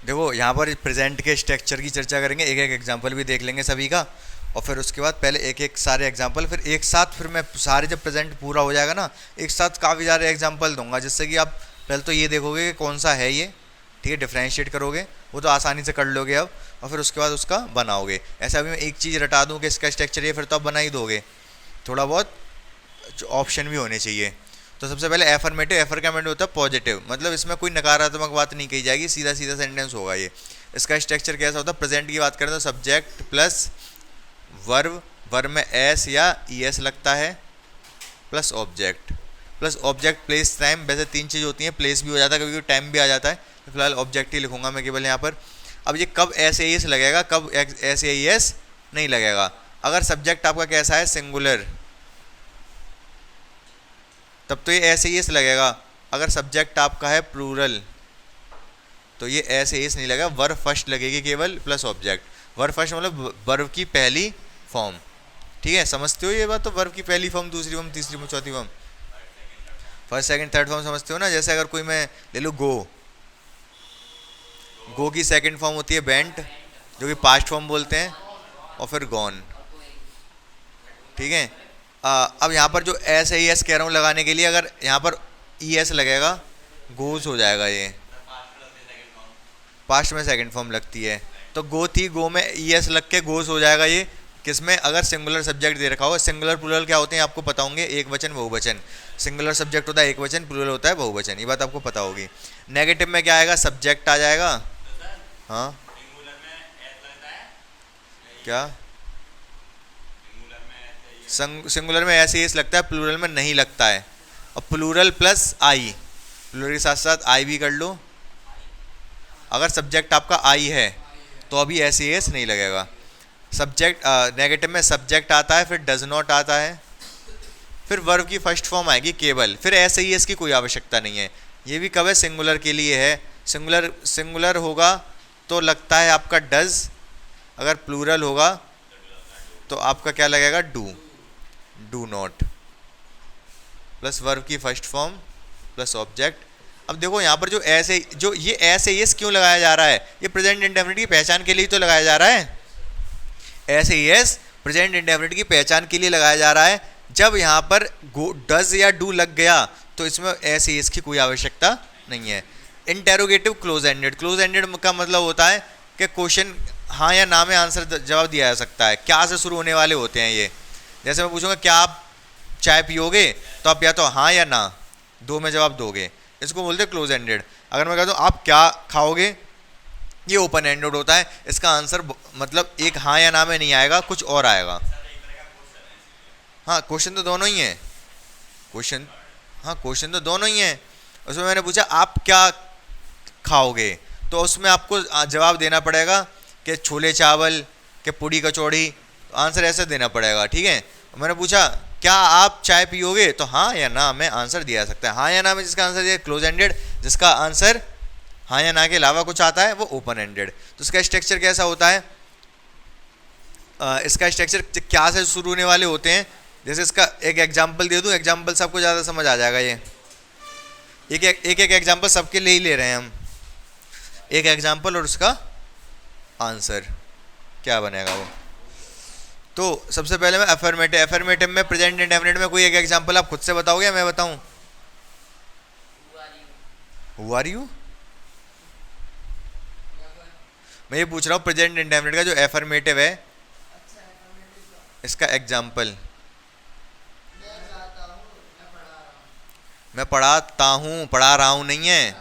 देखो यहाँ पर प्रेजेंट के स्ट्रक्चर की चर्चा करेंगे, एक एक एग्जांपल भी देख लेंगे सभी का, और फिर उसके बाद पहले एक एक सारे एग्जांपल, फिर एक साथ फिर मैं सारे जब प्रेजेंट पूरा हो जाएगा ना, एक साथ काफ़ी सारे एग्जांपल दूंगा, जिससे कि आप पहले तो ये देखोगे कि कौन सा है ये, ठीक है, डिफ्रेंशिएट करोगे, वो तो आसानी से कर लोगे अब, और फिर उसके बाद उसका बनाओगे। ऐसा अभी मैं एक चीज़ रटा दूँ कि इसका स्ट्रक्चर ये, फिर तो आप बना ही दोगे, थोड़ा बहुत ऑप्शन भी होने चाहिए। तो सबसे पहले एफर्मेटिव, एफर का मतलब होता है पॉजिटिव, मतलब इसमें कोई नकारात्मक बात नहीं कही जाएगी, सीधा सीधा सेंटेंस होगा ये। इसका स्ट्रक्चर कैसा होता है, प्रेजेंट की बात करें तो सब्जेक्ट प्लस वर्ब, वर्ब में एस या ई एस लगता है, प्लस ऑब्जेक्ट प्लेस टाइम। वैसे तीन चीज़ होती हैं, प्लेस भी हो जाता है कभी, टाइम भी आ जाता है, तो फिलहाल ऑब्जेक्ट ही लिखूंगा मैं केवल यहाँ पर। अब ये कब एस ए एस लगेगा, कब एस ए एस नहीं लगेगा, अगर सब्जेक्ट आपका कैसा है सिंगुलर, तब तो ये ऐसे ही एस लगेगा। अगर सब्जेक्ट आपका है प्लूरल तो ये ऐसे एस नहीं लगेगा, वर्ब फर्स्ट लगेगी केवल प्लस ऑब्जेक्ट। वर्ब फर्स्ट मतलब वर्ब की पहली फॉर्म, ठीक है, समझते हो ये बात। तो वर्ब की पहली फॉर्म, दूसरी फॉर्म, तीसरी फॉर्म, चौथी form, first second third form समझते हो ना। जैसे अगर कोई मैं ले लूँ गो की सेकंड फॉर्म होती है बेंट, जो कि पास्ट फॉर्म बोलते हैं, और फिर गॉन, ठीक है। अब यहाँ पर जो एस ई एस कह रहा हूँ लगाने के लिए, अगर यहाँ पर ई एस लगेगा गोज हो जाएगा, ये पास्ट में सेकंड फॉर्म लगती है, तो गो थी, गो में ई एस लग के गोज हो जाएगा ये किसमें, अगर सिंगुलर सब्जेक्ट दे रखा हो। सिंगुलर प्लूरल क्या होते हैं आपको पता होंगे, एक वचन बहुवचन। सिंगुलर सब्जेक्ट होता है एक वचन, प्लूरल होता है बहुवचन, ये बात आपको पता होगी। नेगेटिव में क्या आएगा, सब्जेक्ट आ जाएगा, हाँ क्या, सिंगुलर में ऐसे एस लगता है, प्लूरल में नहीं लगता है। और प्लूरल प्लस आई, प्लूरल के साथ साथ आई भी कर लो। अगर सब्जेक्ट आपका आई है तो अभी एस एस नहीं लगेगा। सब्जेक्ट नेगेटिव में सब्जेक्ट आता है, फिर डज नॉट आता है, फिर वर्ब की फर्स्ट फॉर्म आएगी केवल, फिर एस आई एस की कोई आवश्यकता नहीं है। ये भी कब है? सिंगुलर के लिए है। सिंगुलर सिंगुलर होगा तो लगता है आपका डज, अगर प्लूरल होगा तो आपका क्या लगेगा? Do. Do not plus verb की फर्स्ट फॉर्म प्लस ऑब्जेक्ट। अब देखो यहाँ पर जो ये ऐसे एस क्यों लगाया जा रहा है? ये प्रेजेंट इंडेफिनिट की पहचान के लिए तो लगाया जा रहा है। ऐसे एस प्रेजेंट इंडेफिनिट की पहचान के लिए लगाया जा रहा है। जब यहाँ पर डज या डू लग गया तो इसमें ऐसे एस की कोई आवश्यकता नहीं है। Interrogative close ended. Close ended का मतलब होता है कि क्वेश्चन हाँ या ना में आंसर जवाब दिया जा सकता है। क्या से शुरू होने वाले होते हैं ये। जैसे मैं पूछूंगा क्या आप चाय पियोगे, तो आप या तो हाँ या ना दो में जवाब दोगे, इसको बोलते हैं क्लोज एंडेड। अगर मैं कहता हूँ आप क्या खाओगे, ये ओपन एंडेड होता है। इसका आंसर मतलब एक हाँ या ना में नहीं आएगा, कुछ और आएगा। हाँ क्वेश्चन तो दोनों ही हैं। क्वेश्चन हाँ क्वेश्चन तो दोनों ही हैं। उसमें मैंने पूछा आप क्या खाओगे, तो उसमें आपको जवाब देना पड़ेगा कि छोले चावल के पूड़ी कचौड़ी, तो आंसर ऐसे देना पड़ेगा। ठीक है। मैंने पूछा क्या आप चाय पियोगे, तो हाँ या ना में आंसर दिया जा सकता है। हाँ या ना में जिसका आंसर दिया क्लोज एंडेड, जिसका आंसर हाँ या ना के अलावा कुछ आता है वो ओपन एंडेड। तो इसका स्ट्रक्चर कैसा होता है? इसका स्ट्रक्चर क्या से शुरू होने वाले होते हैं। जैसे इसका एक एग्जाम्पल दे दूँ, एग्जाम्पल सबको ज़्यादा समझ आ जाएगा। ये एक एग्जाम्पल सबके लिए ही ले रहे हैं हम। एक एग्जाम्पल और उसका आंसर क्या बनेगा वो। तो सबसे पहले मैं अफर्मेटिव। अफर्मेटिव में प्रेजेंट इंडेफिनिट में कोई एक एग्जांपल आप खुद से बताओगे या मैं बताऊं? Who are you. मैं ये पूछ रहा हूँ प्रेजेंट इंडेफिनिट का जो अफर्मेटिव है, इसका एग्जांपल। मैं पढ़ाता हूँ, पढ़ा रहा हूँ नहीं है,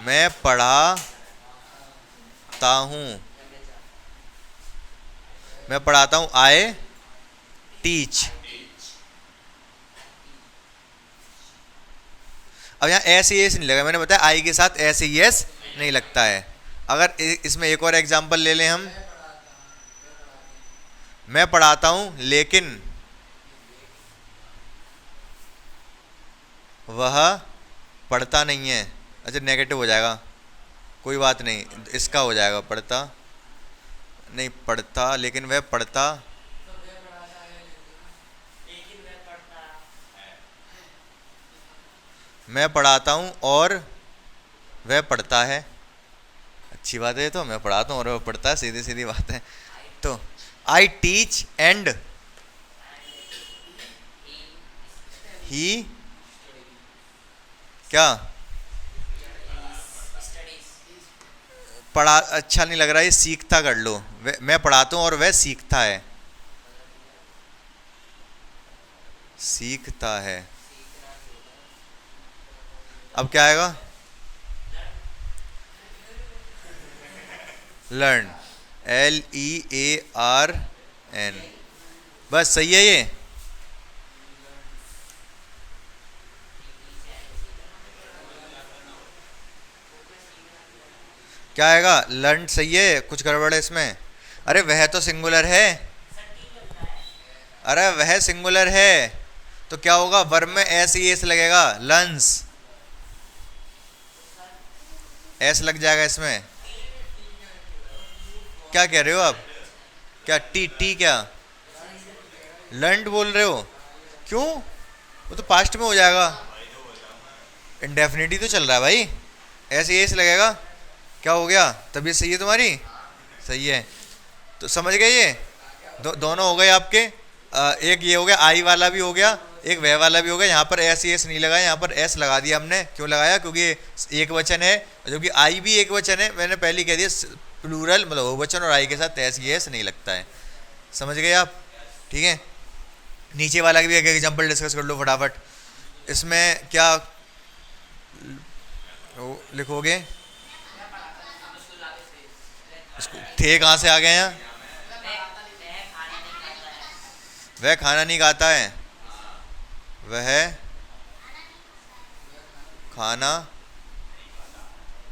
मैं पढ़ाता हूँ, मैं पढ़ाता हूँ। I teach. अब यहाँ एस एस नहीं लगा, मैंने बताया आई के साथ एस एस नहीं लगता है। अगर इसमें एक और एग्जांपल ले लें हम, मैं पढ़ाता हूँ लेकिन वह पढ़ता नहीं है। अच्छा नेगेटिव हो जाएगा, कोई बात नहीं, इसका हो जाएगा पढ़ता नहीं, पढ़ता लेकिन वह पढ़ता। मैं पढ़ाता हूँ और वह पढ़ता है। अच्छी बात है। तो मैं पढ़ाता हूँ और वह पढ़ता है, सीधी सीधी बात है। तो आई टीच एंड ही क्या पढ़ा। अच्छा नहीं लग रहा, ये सीखता कर लो। मैं पढ़ाता हूँ और वह सीखता है। सीखता है। अब क्या आएगा? लर्न। LEARN। बस सही है ये। क्या आएगा? लर्न सही है, कुछ गड़बड़ है इसमें। अरे वह तो सिंगुलर है। अरे वह सिंगुलर है तो क्या होगा? वर्ब में एस ही एस लगेगा, लर्न्स। एस लग जाएगा इसमें। क्या कह रहे हो आप? क्या टी टी क्या लर्नड बोल रहे हो? क्यों? वो तो पास्ट में हो जाएगा। इंडेफिनिटी तो चल रहा है भाई, ऐसे एस लगेगा। क्या हो गया? तबीयत सही है तुम्हारी? सही है। तो समझ गए ये दोनों हो गए आपके। एक ये हो गया, आई वाला भी हो गया, एक वह वाला भी हो गया। यहाँ पर एस एस नहीं लगाया, यहाँ पर एस लगा दिया हमने। क्यों लगाया? क्योंकि एक वचन है, जो कि आई भी एक वचन है। मैंने पहले कह दिया प्लूरल मतलब बहुवचन और आई के साथ एस एस नहीं लगता है। समझ गए आप? ठीक है। नीचे वाला भी एक एग्जाम्पल डिस्कस कर लो फटाफट। इसमें क्या लिखोगे? थे कहाँ से आ गए हैं? वह खाना नहीं खाता है। वह खाना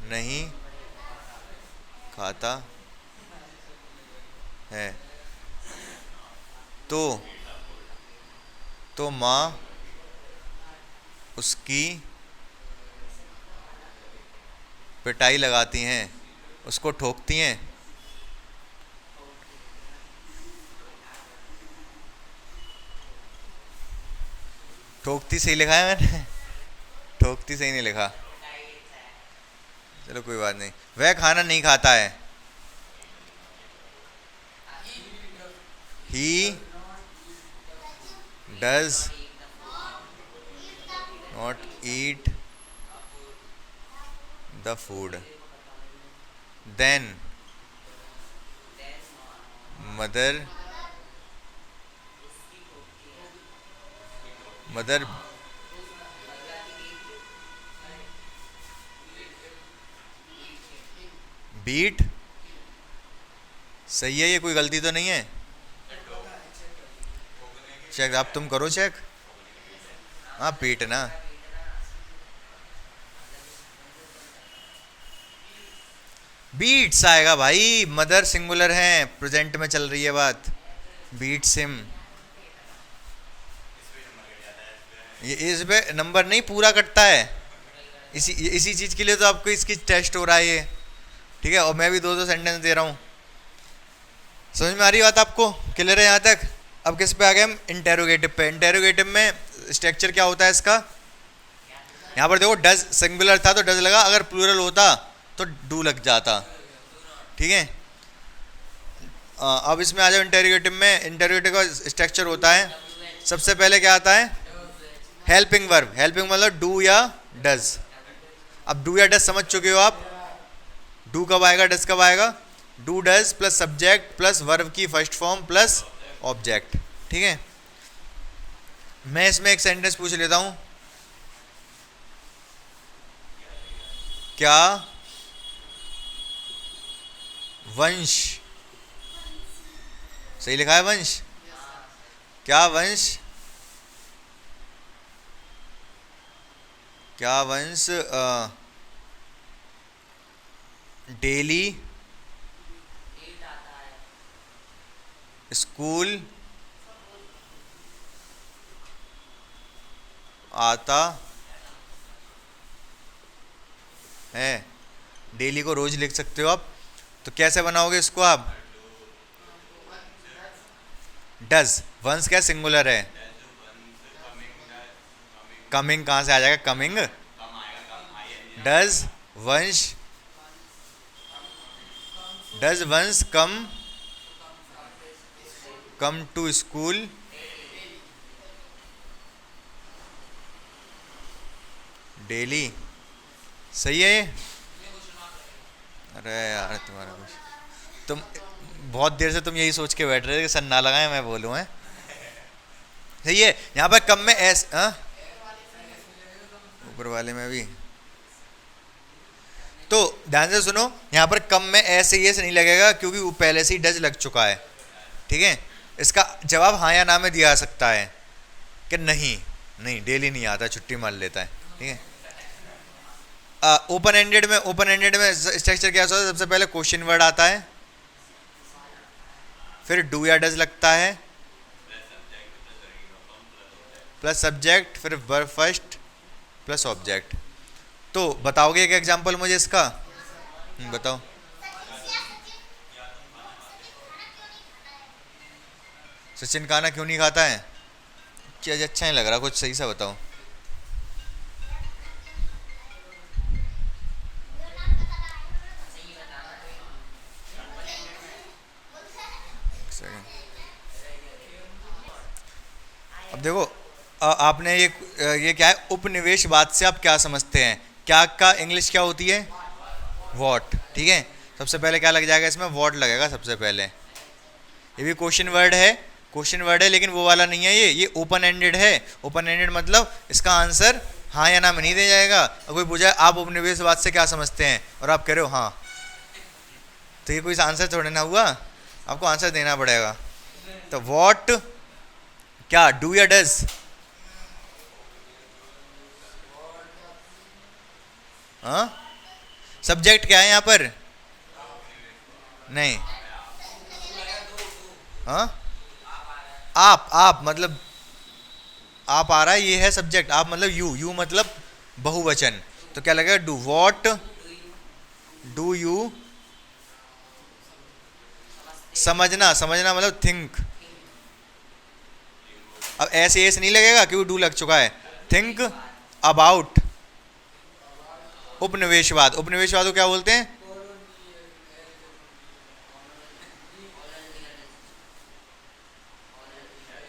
नहीं खाता है। तो माँ उसकी पिटाई लगाती हैं, उसको ठोकती हैं। ठोकती सही लिखा है मैंने? ठोकती सही नहीं लिखा। चलो कोई बात नहीं। वह खाना नहीं खाता है। He does not eat the food. Then mother mother beat. सही है, ये कोई गलती तो नहीं है? चेक आप तुम करो चेक। हाँ बीट ना। बीट्स आएगा भाई, मदर सिंगुलर है, प्रेजेंट में चल रही है बात। Beats him. ये इस पे नंबर नहीं पूरा कटता है। इसी चीज के लिए तो आपको इसकी टेस्ट हो रहा है ये। ठीक है, और मैं भी दो दो सेंटेंस दे रहा हूँ। समझ में आ रही बात आपको? क्लियर है यहाँ तक? अब किस पे आ गए हम? इंटेरोगेटिव पे। इंटेरोगेटिव में स्ट्रक्चर क्या होता है इसका? यहाँ पर देखो डज सिंगुलर था तो डज लगा, अगर प्लूरल होता तो डू लग जाता। ठीक है, अब इसमें आ जाओ इंटेरोगेटिव में। इंटेरोगेटिव का स्ट्रक्चर होता है, सबसे पहले क्या आता है? Helping verb. हेल्पिंग मतलब डू या डज। अब डू या डज समझ चुके हो आप। डू कब आएगा, डज कब आएगा? Do does plus subject plus verb की फर्स्ट फॉर्म प्लस ऑब्जेक्ट। ठीक है, मैं इसमें एक सेंटेंस पूछ लेता हूं। क्या वंश, सही लिखा है वंश? क्या वंश, क्या वंश डेली स्कूल आता है? डेली को रोज लिख सकते हो आप, तो कैसे बनाओगे इसको आप? डज। वंस क्या सिंगुलर है? कमिंग कहाँ से आ जाएगा? Coming. Does Vansh, does Vansh come to school daily. सही है ये? अरे यार तुम्हारा कुछ, तुम बहुत देर से तुम यही सोच के बैठ रहे थे कि सन ना लगाए मैं बोलूँ है। सही है। यहाँ पर कम में एस, ऊपर वाले में भी तो ध्यान से सुनो, यहाँ पर कम में ऐसे ये से नहीं लगेगा क्योंकि वो पहले से ही डज लग चुका है। ठीक है, इसका जवाब हाँ या ना में दिया जा सकता है कि नहीं नहीं डेली नहीं आता, छुट्टी मार लेता है। ठीक है, ओपन एंडेड में, ओपन एंडेड में स्ट्रक्चर क्या होता है? सबसे पहले क्वेश्चन वर्ड आता है, फिर डू या डज लगता है, प्लस सब्जेक्ट, फिर वर्ब फर्स्ट प्लस ऑब्जेक्ट। तो बताओगे एक एग्जांपल मुझे इसका? बताओ। सचिन खाना क्यों नहीं खाता है? क्या अच्छा नहीं लग रहा, कुछ सही सा बताओ। अब देखो, आपने ये क्या है? उपनिवेशवाद से आप क्या समझते हैं? क्या का इंग्लिश क्या होती है? वॉट। ठीक है, सबसे पहले क्या लग जाएगा इसमें? वॉट लगेगा सबसे पहले। ये भी क्वेश्चन वर्ड है, क्वेश्चन वर्ड है, लेकिन वो वाला नहीं है ये ओपन एंडेड है। ओपन एंडेड मतलब इसका आंसर हाँ या ना में नहीं दे जाएगा। और कोई पूछा आप उपनिवेशवाद से क्या समझते हैं और आप कह रहे हो हाँ, तो ये कोई आंसर थोड़े ना हुआ, आपको आंसर देना पड़ेगा। तो वॉट क्या, डू या डज? हाँ, सब्जेक्ट क्या है यहाँ पर? नहीं, हाँ, आप मतलब आप आ रहा है, ये है सब्जेक्ट, आप मतलब यू मतलब बहुवचन, तो क्या लगेगा, डू वॉट डू यू, समझना, समझना मतलब थिंक। अब ऐसे ऐसे नहीं लगेगा क्योंकि डू लग चुका है। थिंक अबाउट, उपनिवेशवाद, उपनिवेशवाद को क्या बोलते हैं?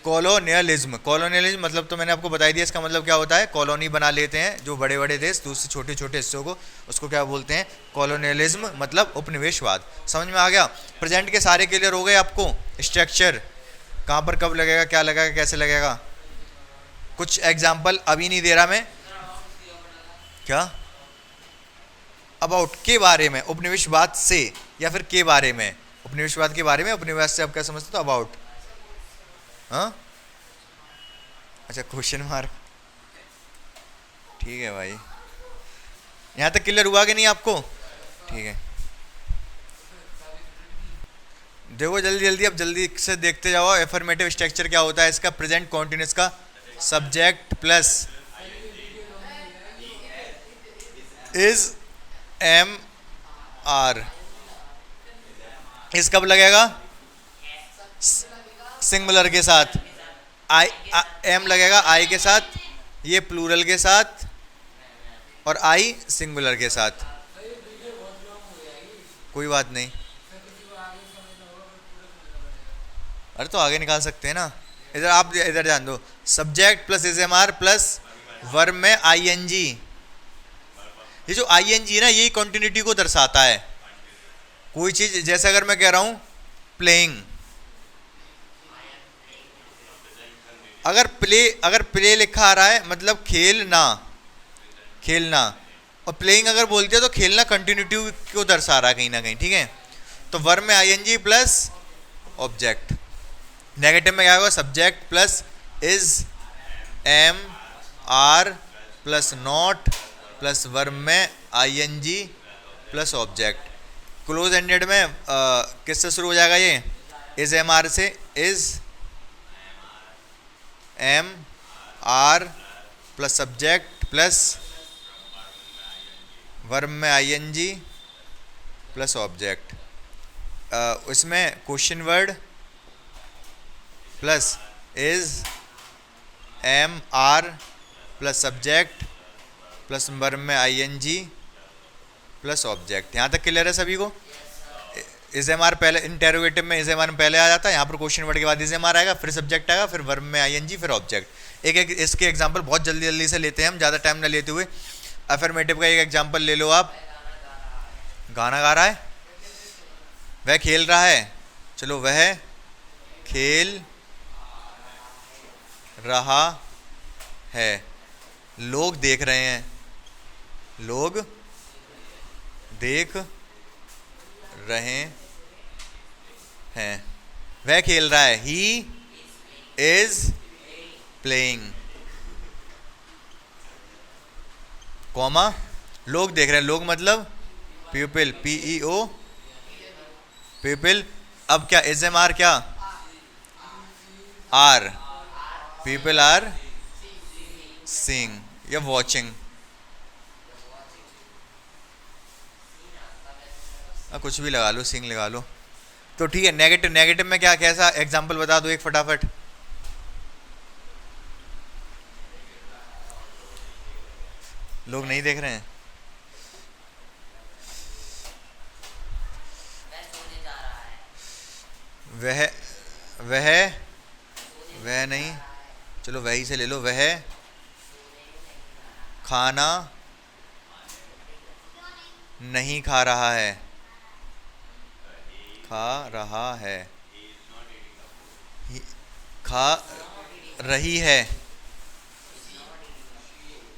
कॉलोनियलिज्म, कॉलोनियलिज्म मतलब तो मैंने आपको बता दिया, इसका मतलब क्या होता है, कॉलोनी बना लेते हैं जो बड़े बड़े देश दूसरे छोटे छोटे हिस्सों को, उसको क्या बोलते हैं, कॉलोनियलिज्म मतलब उपनिवेशवाद। समझ में आ गया? प्रेजेंट के सारे क्लियर हो गए आपको? स्ट्रक्चर कहाँ पर कब लगेगा, क्या लगेगा, कैसे लगेगा। कुछ एग्जाम्पल अभी नहीं दे रहा मैं। क्या? अबाउट के बारे में, उपनिवेशवाद से, या फिर के बारे में, उपनिवेशवाद के बारे में, उपनिवेश से आप क्या समझते हो, अबाउट। हाँ, अच्छा, क्वेश्चन मार्क, ठीक है भाई। यहाँ तक क्लियर हुआ कि नहीं आपको? ठीक है, देखो जल्दी जल्दी, अब जल्दी से देखते जाओ। एफर्मेटिव स्ट्रक्चर क्या होता है इसका, प्रेजेंट कॉन्टिन्यूस का subject plus is am are, is कब लगेगा, सिंगुलर के साथ, आई, एम लगेगा आई के साथ, ये प्लूरल के साथ, और आई सिंगुलर के साथ। कोई बात नहीं, अरे तो आगे निकाल सकते हैं ना। इधर आप इधर ध्यान दो, subject plus is am are plus verb में आई एन जी। ये जो आई एन जी है ना, यही कॉन्टिन्यूटी को दर्शाता है। कोई चीज, जैसे अगर मैं कह रहा हूं प्लेइंग, अगर प्ले लिखा आ रहा है मतलब खेलना, खेलना, और प्लेइंग अगर बोलते हैं तो खेलना कंटिन्यूटी को दर्शा रहा है कहीं ना कहीं, ठीक है। तो वर्ब में I N G plus object. Negative में क्या होगा, subject plus is am are plus not plus verb में I N G plus object. Close ended में किससे शुरू हो जाएगा ये, इज एम आर से, is am are plus subject plus verb में I N G plus object. इसमें question word plus is am are plus subject plus verb में I N G plus object. यहाँ तक क्लियर है सभी को? Is am are पहले, interrogative में इज एम आर पहले आ जाता है, यहाँ पर क्वेश्चन वर्ड के बाद इज एम आर आएगा, फिर सब्जेक्ट आएगा, फिर वर्ब में आई एन जी, फिर ऑब्जेक्ट। एक इसके एग्जाम्पल बहुत जल्दी जल्दी से लेते हैं हम, ज़्यादा टाइम ना लेते हुए। अफर्मेटिव का एक एग्जाम्पल ले लो आप। गाना गा रहा है, वह खेल रहा है, चलो वह खेल रहा है। लोग देख रहे हैं, लोग देख रहे हैं। वह खेल रहा है, ही इज प्लेइंग, कॉमा, लोग देख रहे हैं, लोग मतलब पीपल, पीई ओ, पीपल। अब क्या, इज एम आर क्या, आर, पीपल आर सीइंग या वॉचिंग, कुछ भी लगा लो, सीइंग लगा लो तो ठीक है। नेगेटिव, नेगेटिव में क्या, कैसा एग्जांपल बता दो एक फटाफट। लोग नहीं देख रहे हैं, वह वह वह नहीं, चलो वही से ले लो, वह खाना नहीं खा रहा है, खा रहा है, खा रही है,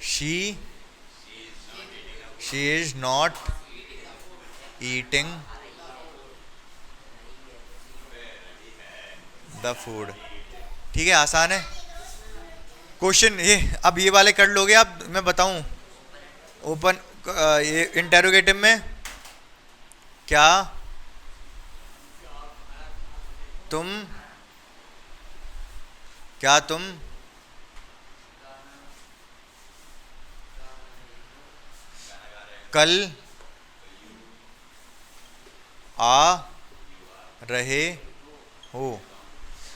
she is not eating the food. ठीक है, आसान है क्वेश्चन ये। अब ये वाले कर लोगे आप, मैं बताऊं ओपन, ये इंटेरोगेटिव में, क्या तुम क्या तुम कल आ रहे हो?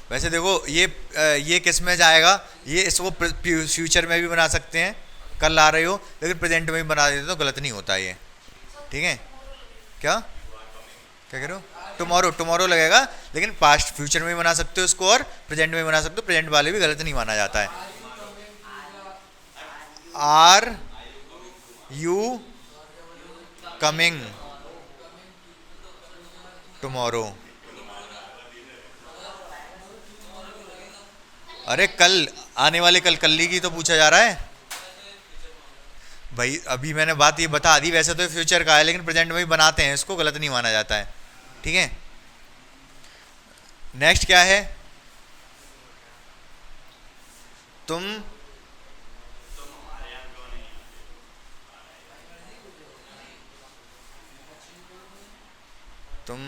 वैसे देखो ये किस में जाएगा, ये इसको फ्यूचर में भी बना सकते हैं, कल आ रहे हो, लेकिन प्रेजेंट में भी बना देते तो गलत नहीं होता ये। ठीक है, क्या क्या कह रहे हो? टुमारो, टुमारो लगेगा, लेकिन पास्ट फ्यूचर में भी बना सकते हो इसको, और प्रेजेंट में भी बना सकते हो, प्रेजेंट वाले भी गलत नहीं माना जाता है। Are you coming tomorrow? अरे कल, आने वाले कल, कल की तो पूछा जा रहा है भाई। अभी मैंने बात ये बता दी, वैसे तो फ्यूचर का है, लेकिन प्रेजेंट में भी बनाते हैं इसको, गलत नहीं माना जाता है। ठीक है, नेक्स्ट क्या है? तुम तुम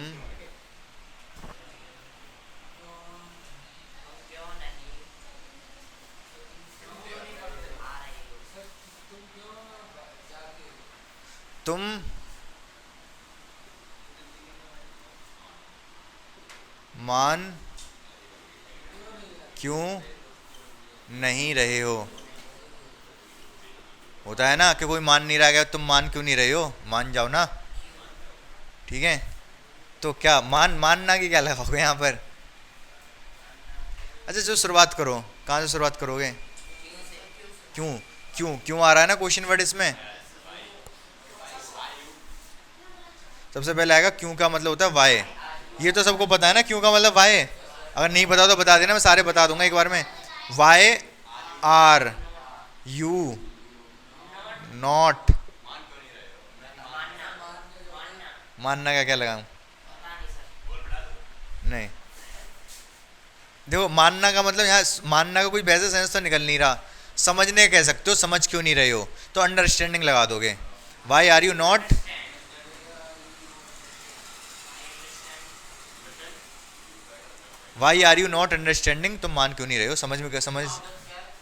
तुम मान क्यों नहीं रहे हो? होता है ना कि कोई मान नहीं रहा है, तुम मान क्यों नहीं रहे हो, मान जाओ ना। ठीक है, तो क्या मानना की क्या लगाओगे यहाँ पर? अच्छा, जो शुरुआत करो, कहाँ से शुरुआत करोगे? क्यों? क्यों क्यों आ रहा है ना क्वेश्चन वर्ड इसमें। सबसे पहले आएगा क्यों का मतलब होता है वाई। ये तो सबको पता है ना क्यों का मतलब वाई। अगर नहीं पता तो बता देना, मैं सारे बता दूंगा एक बार में। वाई आर यू नॉट, मानना का क्या लगाऊं? नहीं, देखो मानना का मतलब यहाँ मानना का कोई वैसे सेंस तो निकल नहीं रहा, समझने कह सकते हो, समझ क्यों नहीं रहे हो, तो अंडरस्टैंडिंग लगा दोगे। Why are you not, why are you not understanding, तुम मान क्यों नहीं रहे हो, समझ में क्या समझ?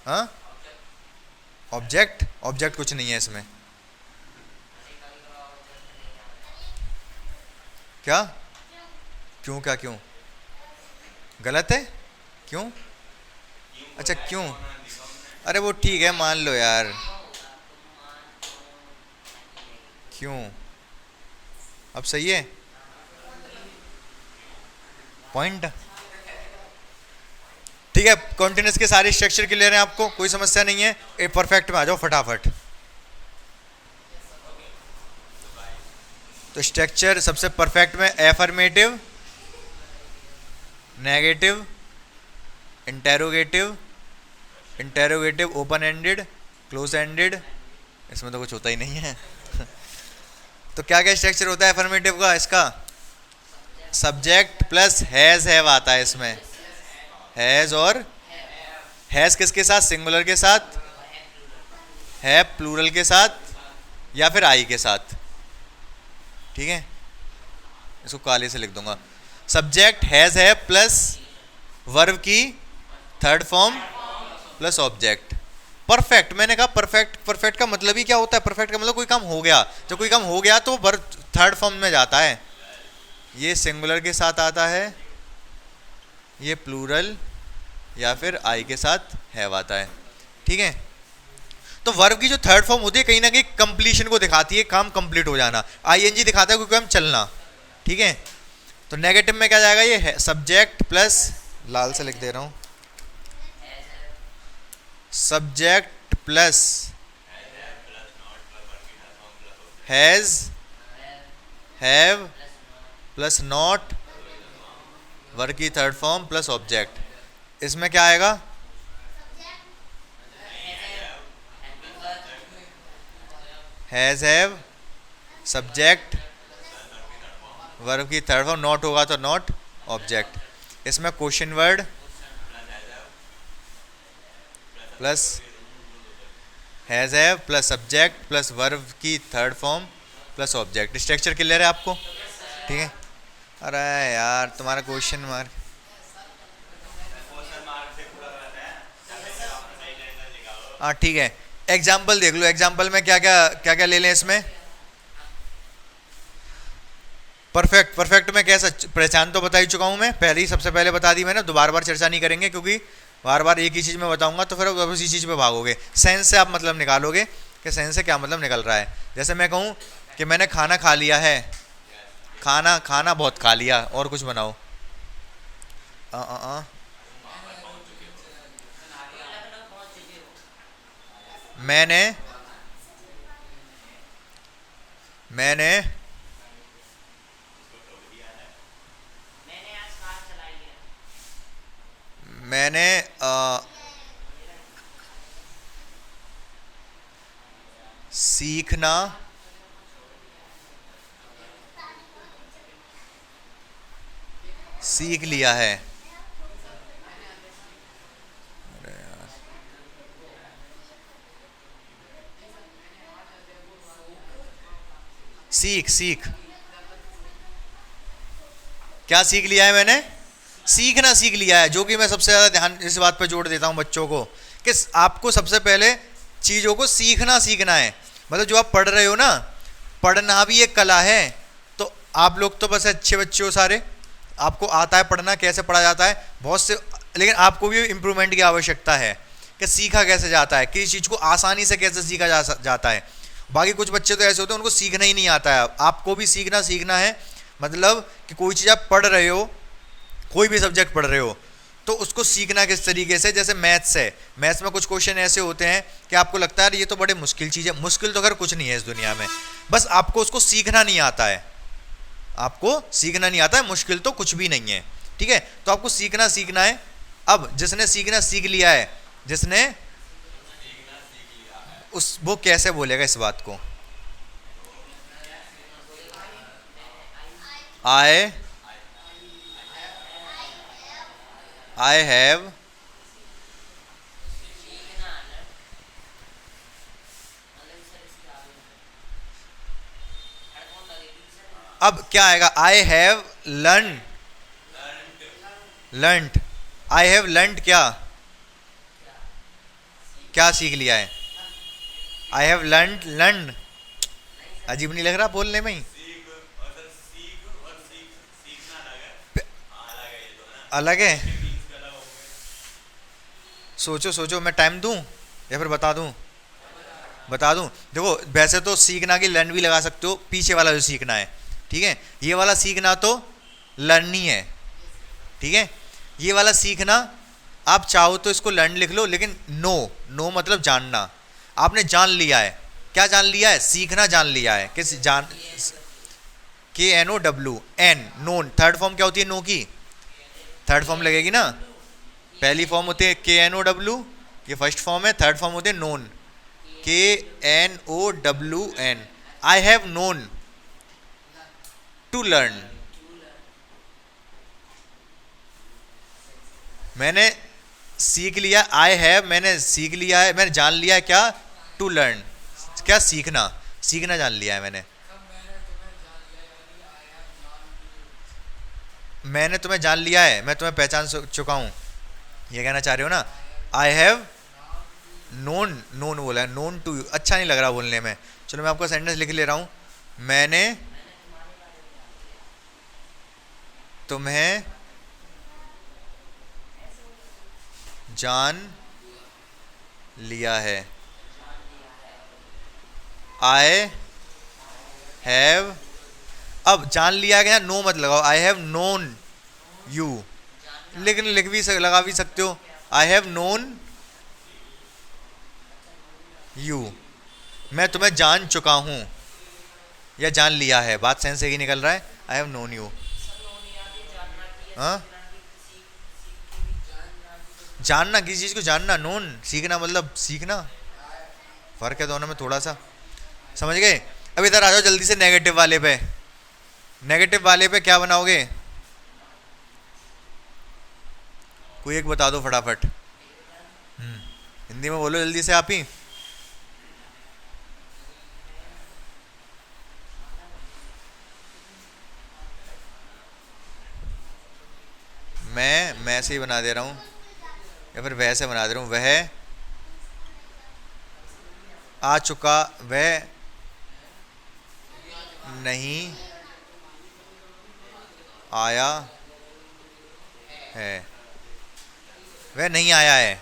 हाँ, ऑब्जेक्ट, ऑब्जेक्ट कुछ नहीं है इसमें। क्या? क्यों क्या क्यों गलत है? क्यों? अच्छा क्यों, अरे वो ठीक है मान लो यार। क्यों, अब सही है पॉइंट। ठीक है, कॉन्टिन्यूस के सारे स्ट्रक्चर क्लियर हैं आपको, कोई समस्या नहीं है। ए परफेक्ट में आ जाओ फटाफट। तो स्ट्रक्चर सबसे परफेक्ट में affirmative, negative, interrogative, interrogative open ended, close ended, इसमें तो कुछ होता ही नहीं है। तो क्या क्या स्ट्रक्चर होता है एफर्मेटिव का? इसका सब्जेक्ट प्लस हैज हैव आता है इसमें। हैज और हैज किसके साथ? सिंगुलर के साथ, है प्लूरल के साथ, या फिर आई के साथ। ठीक है, इसको काले से लिख दूंगा। सब्जेक्ट हैज है प्लस वर्ब की third form plus object. Perfect, मैंने कहा परफेक्ट, परफेक्ट का मतलब ही क्या होता है? परफेक्ट का मतलब कोई काम हो गया, जब कोई काम हो गया तो वर्ब थर्ड फॉर्म में जाता है। ये सिंगुलर के साथ आता है, ये प्लूरल या फिर आई के साथ हैव आता है। ठीक है, तो वर्ब की जो थर्ड फॉर्म होती है कहीं ना कहीं कंप्लीशन को दिखाती है, काम कंप्लीट हो जाना। आईएनजी दिखाता है कोई काम चलना। ठीक है, तो नेगेटिव में क्या जाएगा? ये सब्जेक्ट प्लस, लाल से लिख दे रहा हूं, subject plus has have plus not, verb की थर्ड फॉर्म प्लस ऑब्जेक्ट। इसमें क्या आएगा? हैज हैव सब्जेक्ट, वर्ब की थर्ड फॉर्म, नॉट होगा तो नॉट, ऑब्जेक्ट। इसमें question word plus has have plus subject plus verb की third form plus object. Structure clear है आपको? ठीक है, अरे यार तुम्हारा क्वेश्चन मार्क, हाँ ठीक है, एग्जाम्पल देख लो, एग्जाम्पल में क्या क्या ले लें इसमें। परफेक्ट, परफेक्ट में कैसा पहचान तो बता ही चुका हूँ मैं, पहले ही सबसे पहले बता दी मैंने, दोबारा बार चर्चा नहीं करेंगे क्योंकि बार बार एक ही चीज़ में बताऊंगा तो फिर आप उसी चीज़ पे भागोगे। सेंस से आप मतलब निकालोगे कि सेंस से क्या मतलब निकल रहा है। जैसे मैं कहूँ कि मैंने खाना खा लिया है, खाना खाना बहुत खा लिया, और कुछ बनाओ। आ, आ, आ, मैंने मैंने मैंने सीखना सीख लिया है। सीख सीख क्या सीख लिया है मैंने? सीखना सीख लिया है, जो कि मैं सबसे ज़्यादा ध्यान इस बात पर जोड़ देता हूँ बच्चों को कि आपको सबसे पहले चीज़ों को सीखना सीखना है। मतलब जो आप पढ़ रहे हो ना, पढ़ना भी एक कला है। तो आप लोग तो बस अच्छे बच्चे हो सारे, आपको आता है पढ़ना, कैसे पढ़ा जाता है बहुत से, लेकिन आपको भी इम्प्रूवमेंट की आवश्यकता है कि सीखा कैसे जाता है, किसी चीज़ को आसानी से कैसे सीखा जाता है। बाकी कुछ बच्चे तो ऐसे होते हैं उनको सीखना ही नहीं आता है। आपको भी सीखना सीखना है, मतलब कि कोई चीज़ आप पढ़ रहे हो, कोई भी सब्जेक्ट पढ़ रहे हो तो उसको सीखना किस तरीके से। जैसे मैथ्स है, मैथ्स में कुछ क्वेश्चन ऐसे होते हैं कि आपको लगता है ये तो बड़े मुश्किल चीज़ है। मुश्किल तो अगर कुछ नहीं है इस दुनिया में, बस आपको उसको सीखना नहीं आता है, आपको सीखना नहीं आता है, मुश्किल तो कुछ भी नहीं है। ठीक है, तो आपको सीखना सीखना है। अब जिसने सीखना सीख लिया है, जिसने उस वो कैसे बोलेगा इस बात को? आई आई हैव अब क्या आएगा? I have learn learned, I have learned क्या क्या सीख लिया है? आई हैव लर्नड लर्न, अजीब नहीं लग रहा बोलने में ही? अलग है? सोचो सोचो, मैं टाइम दूं या फिर बता दूं? बता दूं, देखो वैसे तो सीखना की लर्न भी लगा सकते हो, पीछे वाला जो सीखना है। ठीक है, ये वाला सीखना तो लर्न ही है। ठीक है, ये वाला सीखना आप चाहो तो इसको लर्न लिख लो, लेकिन नो, नो मतलब जानना। आपने जान लिया है, क्या जान लिया है? सीखना जान लिया है। किस जान? KNOWN, known. थर्ड फॉर्म क्या होती है नो की? थर्ड फॉर्म लगेगी ना, पहली फॉर्म होती है KNOW, ये फर्स्ट फॉर्म है, थर्ड फॉर्म होती है known, KNOWN। I have known to learn, मैंने सीख लिया। आई हैव मैंने सीख लिया है, मैंने जान लिया है क्या? टू लर्न, क्या सीखना, सीखना जान लिया है मैंने। मैंने तुम्हें जान लिया है, मैं तुम्हें पहचान चुका हूँ, ये कहना चाह रहे हो ना? आई हैव नोन, नोन बोला है, नोन टू यू अच्छा नहीं लग रहा बोलने में। चलो मैं आपका सेंटेंस लिख ले रहा हूँ। मैंने तुम्हें जान लिया है। आई हैव, अब जान लिया गया, नो मत लगाओ, आई हैव नोन यू, लेकिन लिख भी लगा भी सकते हो, आई हैव नोन यू, मैं तुम्हें जान चुका हूं या जान लिया है, बात सेंस से ही निकल रहा है। आई हैव नोन यू, हाँ, जानना किसी चीज़ को जानना, नोन सीखना मतलब सीखना, फर्क है दोनों में थोड़ा सा, समझ गए? अब इधर आ जाओ जल्दी से नेगेटिव वाले पे। नेगेटिव वाले पे क्या बनाओगे? कोई एक बता दो फटाफट। हिंदी में बोलो जल्दी से आप ही। मैं से ही बना दे रहा हूँ या फिर वह से बना दे रहा हूँ। वह आ चुका, वह नहीं आया है, वह नहीं आया है।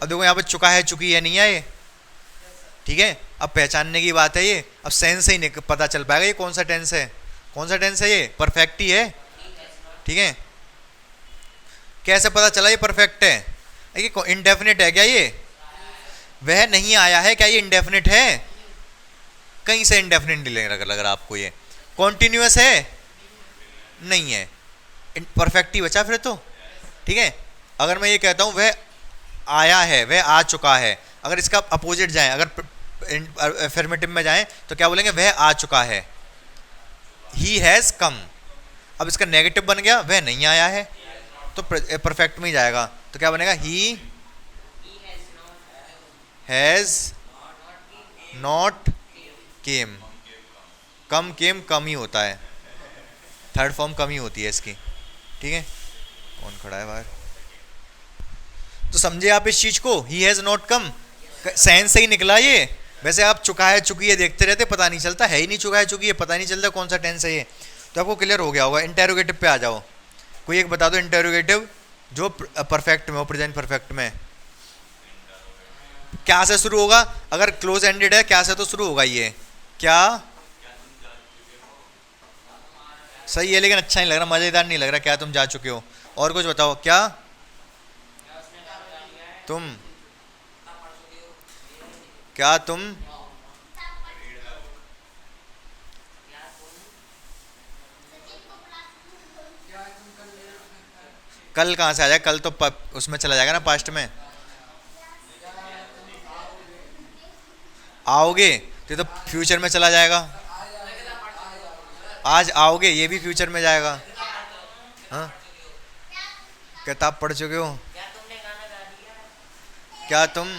अब देखो यहाँ पे चुका है, चुकी है, नहीं आए, ठीक है। अब पहचानने की बात है ये, अब सेंस से ही पता चल पाएगा ये कौन सा टेंस है। कौन सा टेंस है ये? परफेक्ट ही है, ठीक है। कैसे पता चला ये परफेक्ट है? ये इंडेफिनिट है क्या ये? वह नहीं आया है, क्या ये इंडेफिनिट है? कहीं से इंडेफिनिट नहीं लग रहा आपको ये। कॉन्टिन्यूअस है? नहीं है, परफेक्ट ही बचा फिर तो, ठीक है। अगर मैं ये कहता हूं वह आया है, वह आ चुका है, अगर इसका अपोजिट जाए, अगर अफर्मेटिव में जाए तो क्या बोलेंगे? वह आ चुका है, ही हैज कम। अब इसका नेगेटिव बन गया, वह नहीं आया है, तो परफेक्ट में ही जाएगा, तो क्या बनेगा? ही हैज नॉट केम। कम केम कम ही होता है, थर्ड फॉर्म कम ही होती है इसकी, ठीक है। कौन खड़ा है बाहर? तो समझे आप इस चीज को, he has not come, sense से ही निकला ये। वैसे आप चुका है चुकी है देखते रहते, पता नहीं चलता, है ही नहीं चुका है चुकी है, पता नहीं चलता कौन सा टेंस है ये। तो आपको क्लियर हो गया होगा। इंटेरोगेटिव पे आ जाओ, कोई एक बता दो इंटेरोगेटिव जो परफेक्ट में हो, प्रेजेंट परफेक्ट में। क्या से शुरू होगा? अगर क्लोज एंडेड है क्या से तो शुरू होगा ये, क्या। सही है, लेकिन अच्छा नहीं लग रहा, मजेदार नहीं लग रहा। क्या तुम जा चुके हो? और कुछ बताओ, क्या तुम, क्या तुम, कल कहाँ से आ जाए? कल तो उसमें चला जाएगा ना, पास्ट में। आओगे तो ये तो फ्यूचर में चला जाएगा। आज आओगे ये भी फ्यूचर में जाएगा। हाँ, किताब पढ़ चुके हो? क्या तुम,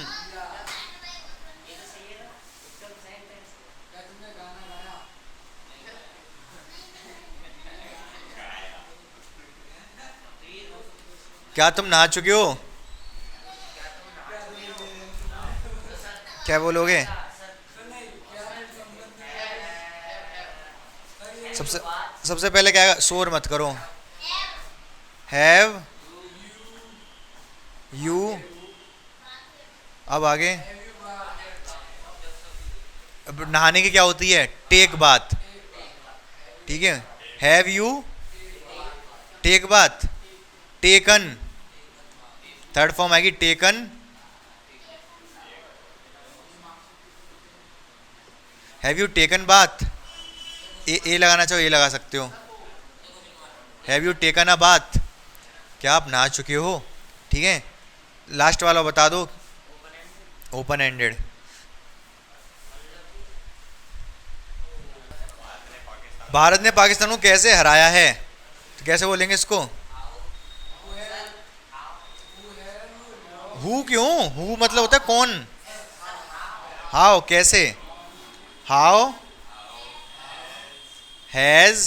क्या तुम नहा चुके हो? क्या बोलोगे? सबसे सबसे पहले क्या है? शोर मत करो। हैव यू, अब आगे। अब नहाने की क्या होती है? टेक बात, ठीक है। हैव यू टेक बात, टेकन, थर्ड फॉर्म आएगी टेकन। हैव यू टेकन बात, ए लगाना चाहो ए लगा सकते हो। हैव यू टेकन अ बात, क्या आप नहा चुके हो, ठीक है। लास्ट वाला बता दो, ओपन एंडेड। भारत ने पाकिस्तान को कैसे हराया है? तो कैसे बोलेंगे इसको? हु, क्यों? हु मतलब होता है कौन। हाउ, कैसे। हाउ हैज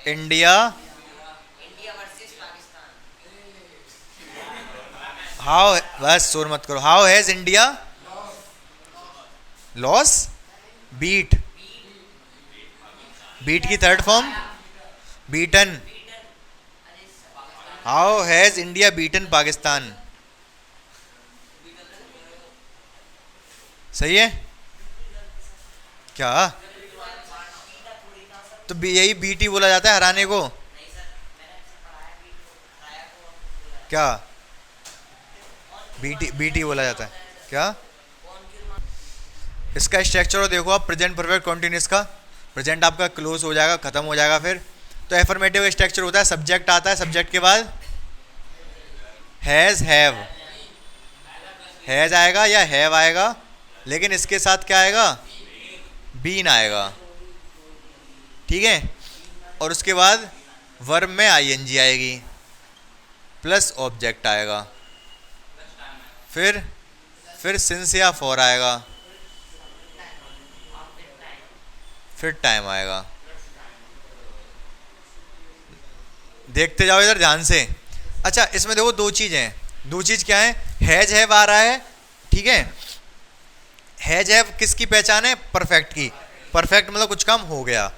इंडिया, हाउ, बस शोर मत करो। How has India loss, beat, beat की third form beaten. How has India beaten Pakistan. सही है क्या? तो यही बीटी बोला जाता है हराने को। क्या बीटी, बीटी बोला जाता है क्या? इसका स्ट्रक्चर देखो आप, प्रेजेंट परफेक्ट कॉन्टिन्यूस का। प्रेजेंट आपका क्लोज हो जाएगा, खत्म हो जाएगा। फिर तो एफर्मेटिव का स्ट्रक्चर होता है, सब्जेक्ट आता है, सब्जेक्ट के बाद हैज, हैव, हैज आएगा या हैव आएगा, लेकिन इसके साथ क्या आएगा? बीन आएगा, ठीक है। और उसके बाद वर्ब में आईएनजी आएगी, प्लस ऑब्जेक्ट आएगा, फिर सिंस या फॉर आएगा, फिर टाइम आएगा। देखते जाओ इधर ध्यान से। अच्छा, इसमें देखो दो चीज़ हैं। दो चीज़ क्या है? हैज हैव आ रहा है, ठीक है। हैज हैव किसकी पहचान है? परफेक्ट की। परफेक्ट मतलब कुछ काम हो गया।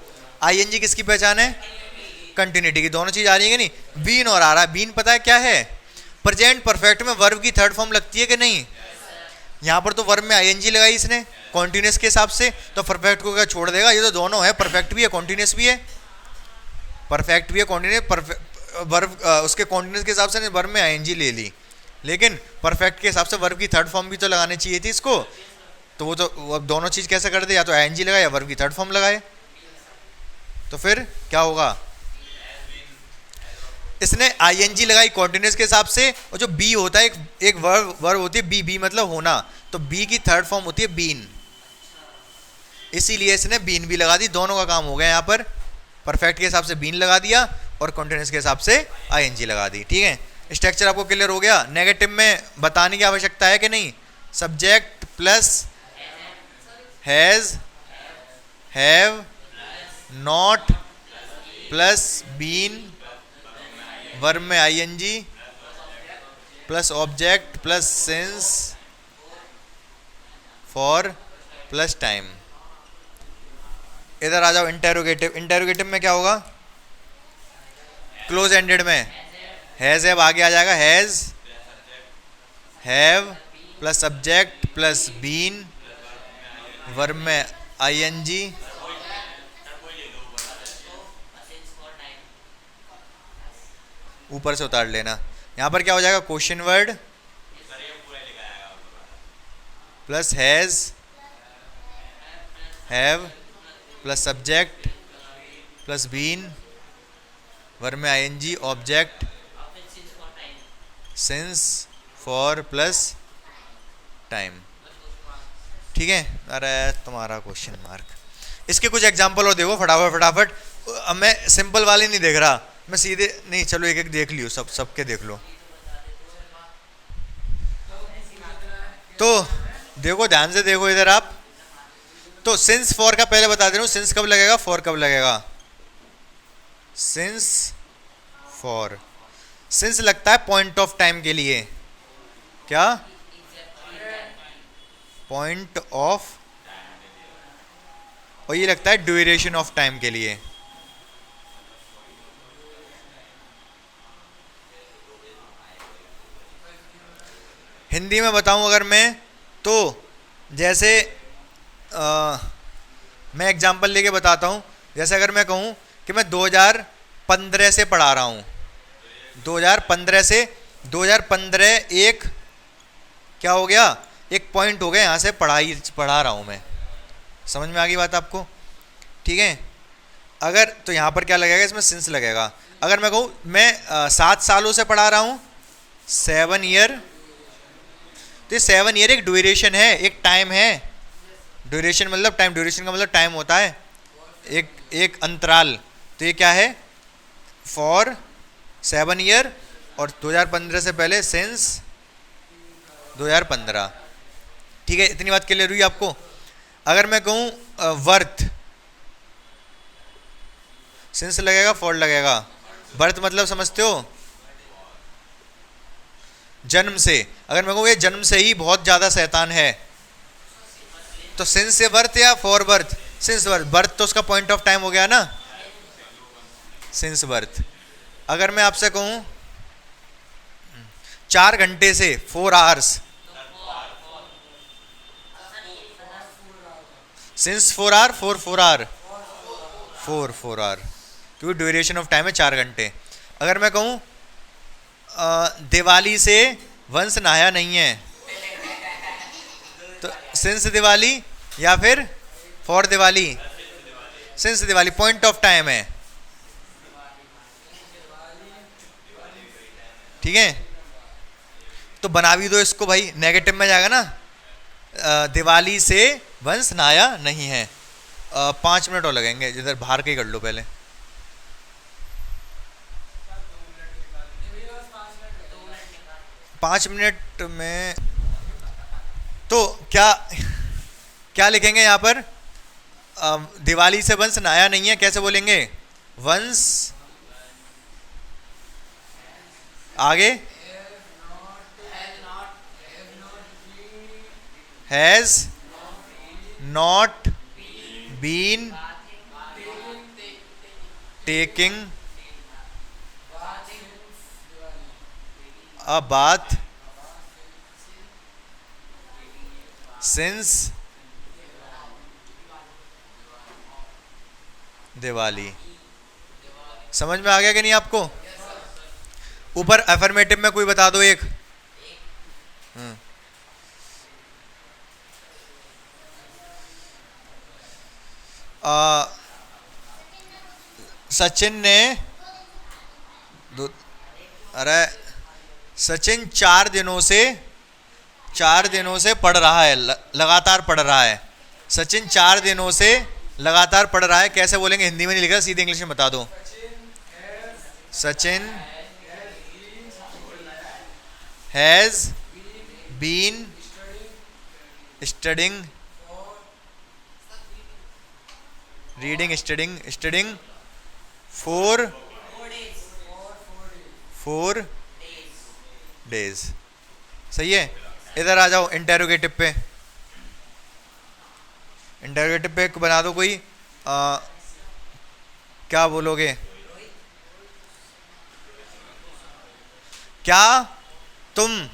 आईएनजी किसकी पहचान है? कंटिन्यूटी की। दोनों चीज आ रही है कि नहीं? बीन और आ रहा है। बीन पता है क्या है? प्रेजेंट परफेक्ट में वर्ब की थर्ड फॉर्म लगती है कि नहीं? यहाँ पर तो वर्ब में आईएनजी लगाई इसने कॉन्टिन्यूस के हिसाब से, तो परफेक्ट को क्या छोड़ देगा? ये तो दोनों है, परफेक्ट भी है कॉन्टिन्यूस भी है। परफेक्ट भी है कॉन्टिन्यूस, वर्ब उसके कॉन्टिन्यूस के हिसाब से वर्ब में आईएनजी ले ली, लेकिन परफेक्ट के हिसाब से वर्ब की थर्ड फॉर्म भी तो लगानी चाहिए थी इसको। तो वो तो अब दोनों चीज कैसे कर दे? या तो आईएनजी लगाए या वर्ब की थर्ड फॉर्म लगाए। तो फिर क्या होगा? इसने आईएनजी लगाई कॉन्टिन्यूस के हिसाब से, और जो बी होता है एक वर्ब होती है बी। बी मतलब होना, तो बी की थर्ड फॉर्म होती है बीन, इसीलिए इसने बीन भी लगा दी। दोनों का काम हो गया यहाँ पर। परफेक्ट के हिसाब से बीन लगा दिया और कॉन्टिन्यूस के हिसाब से आईएनजी लगा दी। ठीक है, स्ट्रक्चर आपको क्लियर हो गया। नेगेटिव में बताने की आवश्यकता है कि नहीं? Subject plus has, have, not plus been, verb में ING plus object plus since, for plus time. इधर आ जाओ इंटेरोगेटिव। इंटेरोगेटिव में क्या होगा? क्लोज एंडेड में हैज हैव आगे आ जाएगा, has, have plus subject plus been, verb में आईएनजी, ऊपर से उतार लेना। यहां पर क्या हो जाएगा? Question word plus has, have plus subject plus been, verb में ING, object, since, for plus time. ठीक है, अरे तुम्हारा क्वेश्चन मार्क। इसके कुछ एग्जांपल और देखो फटाफट फटाफट। अब मैं सिंपल वाले नहीं देख रहा, मैं सीधे नहीं, चलो एक एक देख लियो, सबके देख लो। तो देखो ध्यान से देखो इधर आप। तो सिंस फॉर का पहले बता दे रहा हूं, सिंस कब लगेगा, फॉर कब लगेगा? Since for. सिंस लगता है पॉइंट ऑफ टाइम के लिए। क्या? पॉइंट ऑफ, और ये लगता है ड्यूरेशन ऑफ टाइम के लिए। हिंदी में बताऊं अगर मैं, तो जैसे मैं एग्जांपल लेके बताता हूं। जैसे अगर मैं कहूं कि मैं 2015 से पढ़ा रहा हूं, 2015 से 2015 एक क्या हो गया? एक पॉइंट हो गया, यहाँ से पढ़ा रहा हूं मैं। समझ में आ गई बात आपको? ठीक है, अगर तो यहाँ पर क्या लगेगा? इसमें सिंस लगेगा। अगर मैं कहूँ मैं 7 सालों से पढ़ा रहा हूँ, 7 ईयर, तो 7 ईयर एक ड्यूरेशन है, एक टाइम है। ड्यूरेशन मतलब टाइम, ड्यूरेशन का मतलब टाइम होता है, एक अंतराल। तो ये क्या है? फॉर 7 ईयर, और 2015 से पहले सिंस 2015। ठीक है, इतनी बात क्लियर हुई आपको? अगर मैं कहूँ वर्थ, सिंस लगेगा, फॉर लगेगा। बर्थ मतलब समझते हो? जन्म से। अगर मैं कहूँ ये जन्म से ही बहुत ज्यादा शैतान है, तो सिंस से बर्थ या for birth? Since birth. Birth तो उसका पॉइंट ऑफ टाइम हो गया ना, सिंस बर्थ। अगर मैं आपसे कहूं 4 घंटे से, 4 hours, since 4 hour, 4 hour, 4 hour, क्योंकि ड्यूरेशन ऑफ टाइम है 4 घंटे। अगर मैं कहूं दिवाली से वंश नहाया नहीं है, तो सिंस दिवाली या फिर for Diwali? Since Diwali, point of time है। ठीक है, तो बना भी दो इसको भाई, नेगेटिव में जाएगा ना। दिवाली से वंश नहाया नहीं है। 5 मिनट और लगेंगे, जिधर बाहर के ही कर लो पहले। पाँच मिनट में तो क्या क्या लिखेंगे यहाँ पर? दिवाली से वंश नहाया नहीं है, कैसे बोलेंगे? वंश, आगे has not been taking a bath since Diwali. समझ में आ गया कि नहीं आपको? ऊपर अफर्मेटिव में कोई बता दो एक। सचिन ने अरे सचिन 4 दिनों से पढ़ रहा है, लगातार पढ़ रहा है। सचिन 4 दिनों से लगातार पढ़ रहा है, कैसे बोलेंगे? हिंदी में नहीं लिखा, सीधे इंग्लिश में बता दो। Sachin has been studying studying for 4 days. सही है। इधर आ जाओ इंटेरोगेटिव पे। इंटेरोगेटिव पे बना दो कोई। क्या बोलोगे? क्या तुम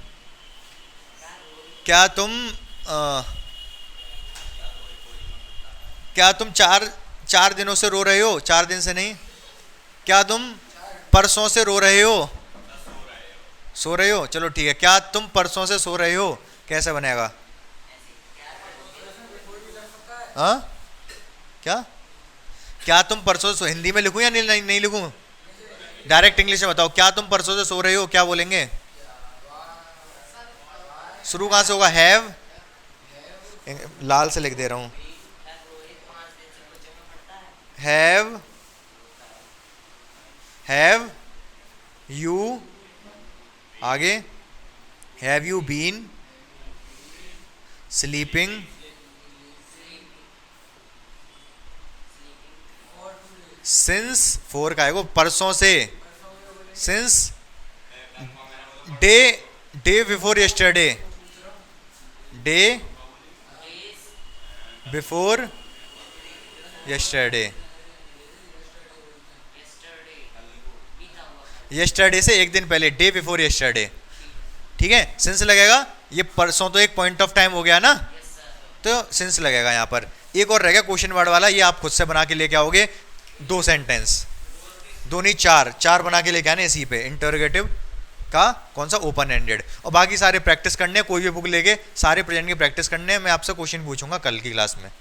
4 दिनों से रो रहे हो? 4 दिन से नहीं। क्या तुम परसों से रो रहे हो? सो रहे हो, चलो ठीक है। क्या तुम परसों से सो रहे हो? कैसे बनेगा? हाँ, क्या तुम परसों से? हिंदी में लिखूं या नहीं लिखूं? डायरेक्ट इंग्लिश में बताओ। क्या तुम परसों से सो रहे हो, क्या बोलेंगे? शुरू कहां से होगा? हैव, लाल से लिख दे रहा हूं। हैव यू, आगे have you been sleeping since, 4 का है वो, परसों से, since day before yesterday, day before yesterday. Yesterday से एक दिन पहले, डे बिफोर यस्टरडे। ठीक है, सिंस लगेगा। ये परसों तो एक पॉइंट ऑफ टाइम हो गया ना, तो सिंस लगेगा यहाँ पर। एक और रह गया क्वेश्चन वर्ड वाला, ये आप खुद से बना के लेके आओगे। 2 सेंटेंस, 2 नहीं 4 बना के लेके आने इसी पे। इंटरोगेटिव का कौन सा? Open ended. और बाकी सारे प्रैक्टिस करने, कोई भी बुक लेके सारे प्रेजेंट की प्रैक्टिस करने। मैं आपसे क्वेश्चन पूछूंगा कल की क्लास में।